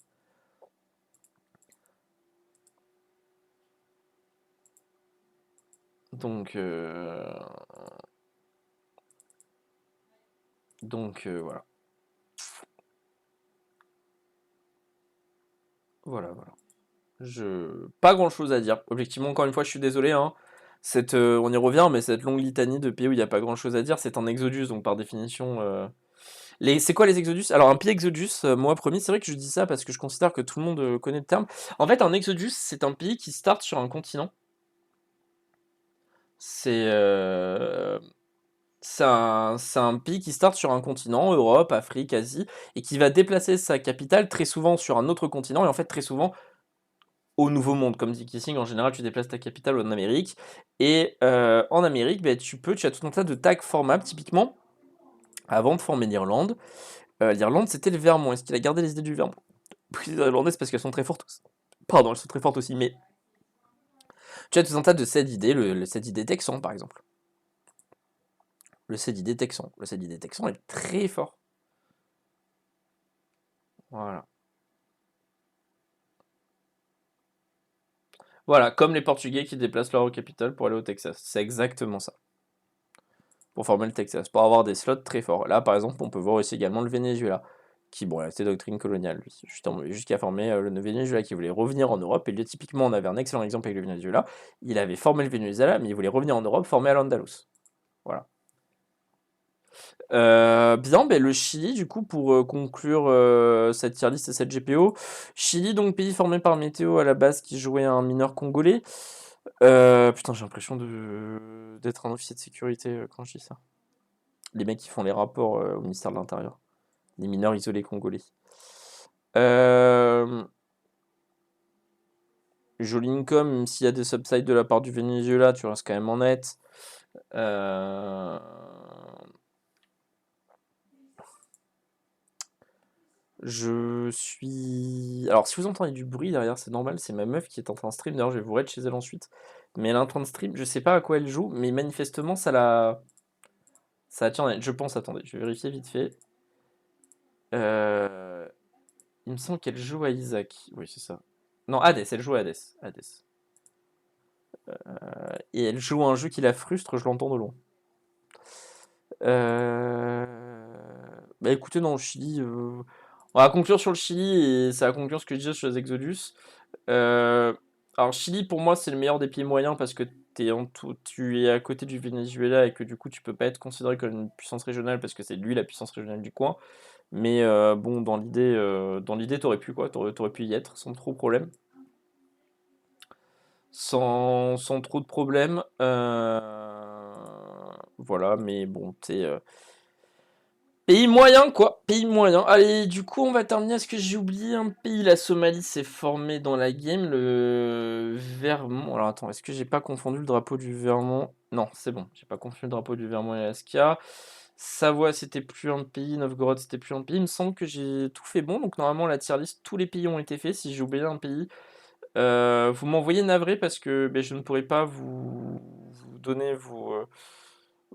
Donc, voilà. Voilà. Pas grand chose à dire. Objectivement, encore une fois, je suis désolé, hein. On y revient, mais cette longue litanie de pays où il n'y a pas grand chose à dire, c'est un Exodus, donc par définition. C'est quoi les Exodus? Alors, un pays Exodus, moi, premier, c'est vrai que je dis ça parce que je considère que tout le monde connaît le terme. En fait, un Exodus, c'est un pays qui start sur un continent. C'est un pays qui start sur un continent, Europe, Afrique, Asie, et qui va déplacer sa capitale très souvent sur un autre continent, et en fait, très souvent au Nouveau Monde. Comme dit Kissing, en général, tu déplaces ta capitale en Amérique. Et en Amérique, bah, tu as tout un tas de tags formables. Typiquement, avant de former l'Irlande, c'était le Vermont. Est-ce qu'il a gardé les idées du Vermont? Les Irlandaises, parce qu'elles sont très fortes aussi. Pardon, elles sont très fortes aussi. Mais tu as tout un tas de CED-ID, le CED-ID texan, par exemple. Le CED-ID texan. Le CED-ID texan est très fort. Voilà. Voilà, comme les Portugais qui déplacent leur capitale pour aller au Texas. C'est exactement ça. Pour former le Texas, pour avoir des slots très forts. Là, par exemple, on peut voir aussi également le Venezuela, qui, bon, c'est doctrine coloniale, lui, jusqu'à former le Venezuela qui voulait revenir en Europe. Et lui, typiquement, on avait un excellent exemple avec le Venezuela. Il avait formé le Venezuela, mais il voulait revenir en Europe, formé à l'Andalous. Voilà. Bien, ben, le Chili, du coup, pour conclure cette tier list et cette GPO. Chili, donc pays formé par Météo à la base qui jouait un mineur congolais. Putain, j'ai l'impression d'être un officier de sécurité quand je dis ça. Les mecs qui font les rapports au ministère de l'Intérieur. Les mineurs isolés congolais. Joli income, même s'il y a des subsides de la part du Venezuela, tu restes quand même en net. Je suis. Alors, si vous entendez du bruit derrière, c'est normal, c'est ma meuf qui est en train de stream. D'ailleurs, je vais vous raid chez elle ensuite. Mais elle est en train de stream, je sais pas à quoi elle joue, mais manifestement, ça la. Ça attire en net. Je pense, attendez, je vais vérifier vite fait. Il me semble qu'elle joue à Isaac. Oui, c'est ça. Non, Hades, elle joue à Hades. Hades. Et elle joue à un jeu qui la frustre, je l'entends de loin. Bah écoutez, non, Chili. On va conclure sur le Chili et ça va conclure ce que je disais sur les Exodus. Alors, Chili, pour moi, c'est le meilleur des pays moyens parce que tu es à côté du Venezuela et que du coup, tu peux pas être considéré comme une puissance régionale parce que c'est lui la puissance régionale du coin. Mais bon, dans l'idée, t'aurais pu quoi, t'aurais pu y être sans trop de problème. Sans trop de problèmes. Voilà, mais bon, Pays moyen, quoi. Pays moyen. Allez, du coup, on va terminer. Est-ce que j'ai oublié un pays? La Somalie s'est formée dans la game. Le Vermont. Alors, attends, est-ce que j'ai pas confondu le drapeau du Vermont? Non, c'est bon. J'ai pas confondu le drapeau du Vermont et l'Alaska. Savoie, c'était plus un pays. Novgorod, c'était plus un pays. Il me semble que j'ai tout fait bon. Donc, normalement, la tier list, tous les pays ont été faits. Si j'ai oublié un pays, vous m'envoyez navré parce que ben, je ne pourrai pas vous donner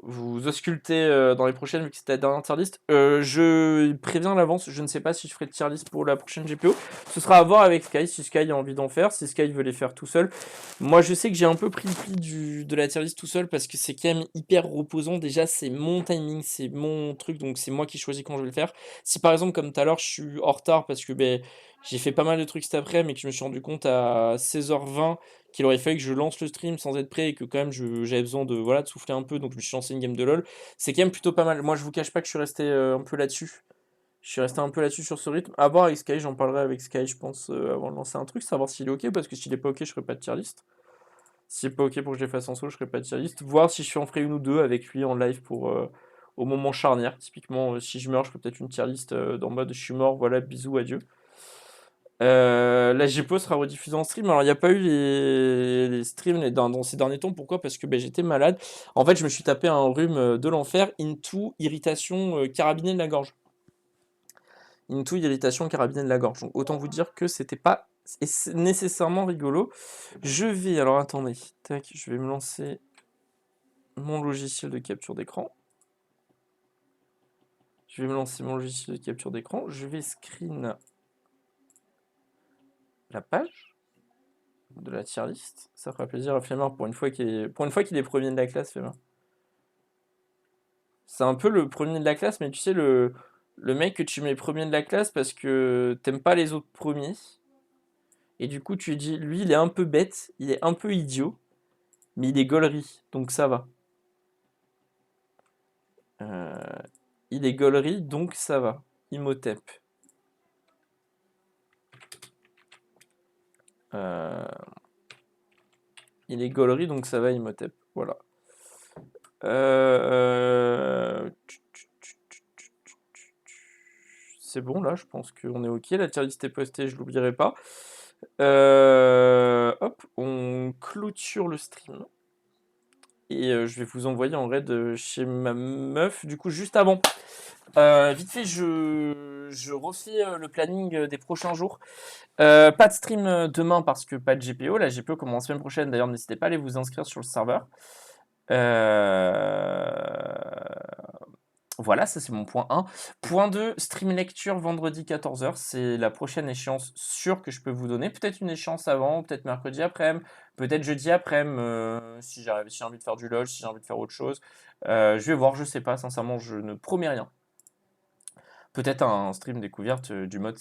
vous ausculter dans les prochaines vu que c'était la dernière tier list. Je préviens à l'avance, je ne sais pas si je ferai de tier list pour la prochaine GPO. Ce sera à voir avec Sky, si Sky a envie d'en faire, si Sky veut les faire tout seul. Moi je sais que j'ai un peu pris le pli de la tier list tout seul parce que c'est quand même hyper reposant. Déjà c'est mon timing, c'est mon truc, donc c'est moi qui choisis quand je vais le faire. Si par exemple comme tout à l'heure je suis en retard parce que ben, j'ai fait pas mal de trucs cet après mais que je me suis rendu compte à 16h20 qu'il aurait fallu que je lance le stream sans être prêt et que quand même j'avais besoin de, voilà, de souffler un peu, donc je me suis lancé une game de LoL. C'est quand même plutôt pas mal. Moi, je vous cache pas que je suis resté un peu là-dessus. Je suis resté un peu là-dessus sur ce rythme. À voir avec Sky, j'en parlerai avec Sky, je pense, avant de lancer un truc, savoir s'il est ok, parce que s'il est pas ok, je ferai pas de tier list. S'il est pas ok pour que je les fasse en solo, je ferai pas de tier list. Voir si je en ferai une ou deux avec lui en live pour au moment charnière. Typiquement, si je meurs, je ferai peut-être une tier list dans mode je suis mort, voilà, bisous, adieu. La GPO sera rediffusée en stream. Alors, il n'y a pas eu les streams dans ces derniers temps. Pourquoi? Parce que ben, j'étais malade. En fait, je me suis tapé un rhume de l'enfer, into irritation carabinée de la gorge. Into irritation carabinée de la gorge. Donc, autant vous dire que c'était pas nécessairement rigolo. Je vais, alors attendez, tac, je vais me lancer mon logiciel de capture d'écran. Je vais me lancer mon logiciel de capture d'écran. Je vais screen la page de la tier list. Ça fera plaisir à Flemmard pour une fois qu'il est premier de la classe, Flemmard. C'est un peu le premier de la classe, mais tu sais, le mec que tu mets premier de la classe parce que t'aimes pas les autres premiers. Et du coup, tu dis, lui, il est un peu bête, il est un peu idiot, mais il est gaulerie, donc ça va. Il est gaulerie, donc ça va. Imhotep. Euh, il est gaulerie, donc ça va, Imhotep. Voilà. C'est bon, là, je pense qu'on est ok. La tier list est postée, je l'oublierai pas. Hop, on clôture le stream. Et je vais vous envoyer en raid chez ma meuf. Du coup, juste avant, vite fait, je refais le planning des prochains jours. Pas de stream demain parce que pas de GPO. La GPO commence la semaine prochaine. D'ailleurs, n'hésitez pas à aller vous inscrire sur le serveur. Voilà, ça c'est mon point 1. Point 2, stream lecture vendredi 14h. C'est la prochaine échéance sûre que je peux vous donner. Peut-être une échéance avant, peut-être mercredi après-midi, peut-être jeudi après-midi, si j'ai envie de faire du LoL, si j'ai envie de faire autre chose. Je vais voir, je sais pas, sincèrement, je ne promets rien. Peut-être un stream découverte du mode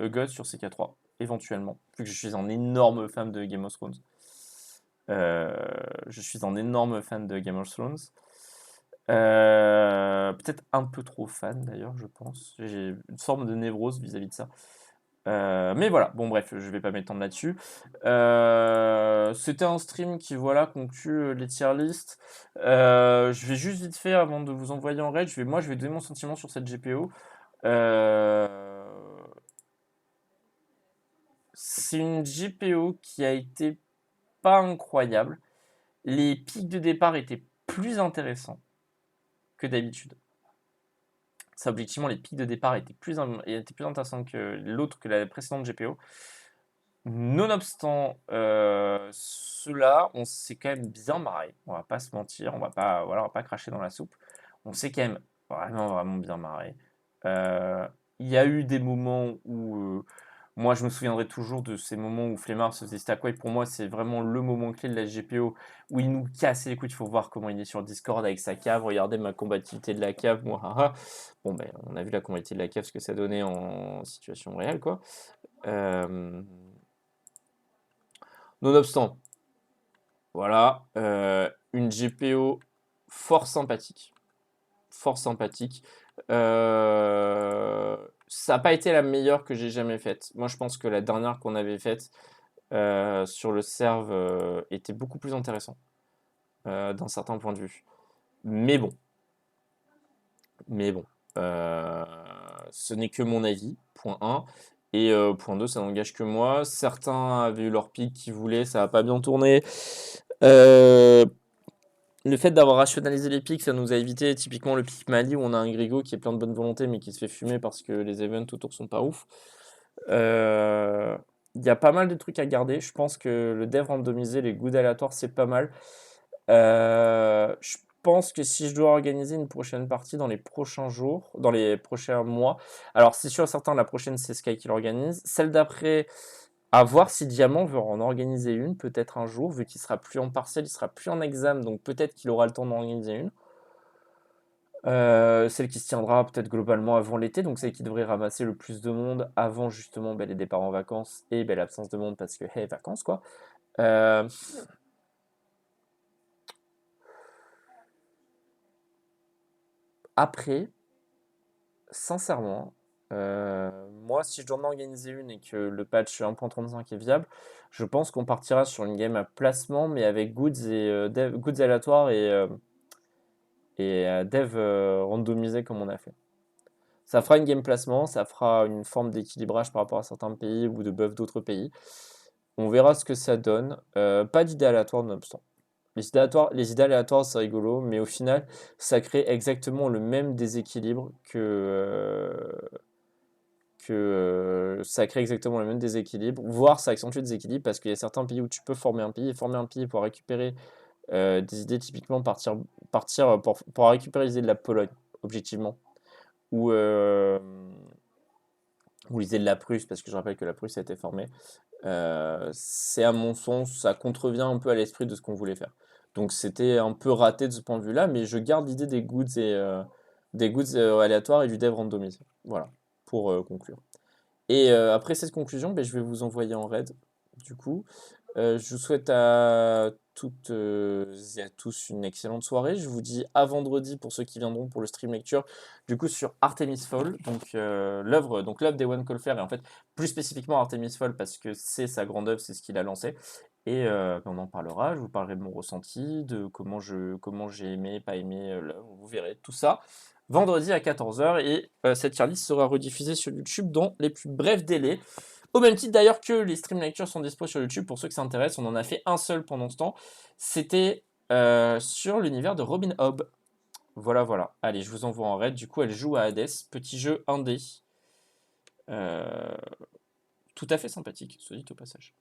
God sur CK3, éventuellement, vu que je suis un énorme fan de Game of Thrones. Je suis un énorme fan de Game of Thrones. Peut-être un peu trop fan d'ailleurs, je pense. J'ai une forme de névrose vis-à-vis de ça. Mais voilà, bon bref, je vais pas m'étendre là-dessus. C'était un stream qui voilà conclut les tier list. Je vais juste vite fait avant de vous envoyer en raid, moi je vais donner mon sentiment sur cette GPO. C'est une GPO qui a été pas incroyable. Les pics de départ étaient plus intéressants que d'habitude. Ça, objectivement, les pics de départ étaient plus intéressants que l'autre, que la précédente GPO. Nonobstant cela, on s'est quand même bien marré. On va pas se mentir, on va pas cracher dans la soupe. On s'est quand même vraiment bien marré. Il y a eu des moments où moi, je me souviendrai toujours de ces moments où Flemmard se faisait Stackway. Pour moi, c'est vraiment le moment clé de la GPO où il nous cassait les couilles. Il faut voir comment il est sur Discord avec sa cave. Regardez ma combativité de la cave. Moi, bon, ben, on a vu la combativité de la cave, ce que ça donnait en situation réelle, quoi. Nonobstant, voilà, une GPO fort sympathique. Fort sympathique. Ça n'a pas été la meilleure que j'ai jamais faite. Moi, je pense que la dernière qu'on avait faite sur le serve était beaucoup plus intéressant d'un certain point de vue. Mais bon. Ce n'est que mon avis, point 1. Et point 2, ça n'engage que moi. Certains avaient eu leur pic qu'ils voulaient, ça n'a pas bien tourné. Le fait d'avoir rationalisé les pics, ça nous a évité typiquement le pic Mali où on a un Grigo qui est plein de bonne volonté mais qui se fait fumer parce que les events autour sont pas ouf. Il y a pas mal de trucs à garder. Je pense que le dev randomisé, les goods aléatoires, c'est pas mal. Je pense que si je dois organiser une prochaine partie dans les prochains jours, dans les prochains mois, alors c'est sûr et certain, la prochaine c'est Sky qui l'organise. Celle d'après, à voir si Diamant veut en organiser une, peut-être un jour, vu qu'il sera plus en partiel, il sera plus en examen, donc peut-être qu'il aura le temps d'en organiser une. Celle qui se tiendra peut-être globalement avant l'été, donc celle qui devrait ramasser le plus de monde avant justement les départs en vacances et l'absence de monde parce que hey, vacances quoi. Euh, Après, sincèrement, moi si je dois en organiser une et que le patch 1.35 est viable, je pense qu'on partira sur une game à placement mais avec goods et goods aléatoires et dev randomisé comme on a fait. Ça fera une game placement, ça fera une forme d'équilibrage par rapport à certains pays ou de buff d'autres pays. On verra ce que ça donne. Pas d'idée aléatoire nonobstant. Les idées aléatoires, c'est rigolo, mais au final, ça crée exactement le même déséquilibre ça crée exactement le même déséquilibre, voire ça accentue le déséquilibre parce qu'il y a certains pays où tu peux former un pays pour récupérer des idées, typiquement partir pour récupérer les idées de la Pologne, objectivement, ou, ou les idées de la Prusse, parce que je rappelle que la Prusse a été formée. C'est à mon sens, ça contrevient un peu à l'esprit de ce qu'on voulait faire. Donc c'était un peu raté de ce point de vue-là, mais je garde l'idée des goods aléatoires et du dev randomisé. Voilà, pour conclure. Et après cette conclusion, ben, je vais vous envoyer en raid, du coup. Je vous souhaite à toutes et à tous une excellente soirée. Je vous dis à vendredi pour ceux qui viendront pour le stream lecture, du coup sur Artemis Fall, donc l'œuvre des One Colfer, et en fait plus spécifiquement Artemis Fall parce que c'est sa grande œuvre, c'est ce qu'il a lancé. Et on en parlera, je vous parlerai de mon ressenti, de comment j'ai aimé, pas aimé l'œuvre, vous verrez tout ça vendredi à 14h et cette tier list sera rediffusée sur YouTube dans les plus brefs délais. Au même titre d'ailleurs que les stream lectures sont dispo sur YouTube pour ceux que ça intéresse. On en a fait un seul pendant ce temps. C'était sur l'univers de Robin Hobb. Voilà, voilà. Allez, je vous envoie en raid. Du coup, elle joue à Hades. Petit jeu indé. Euh, Tout à fait sympathique, soit dit au passage.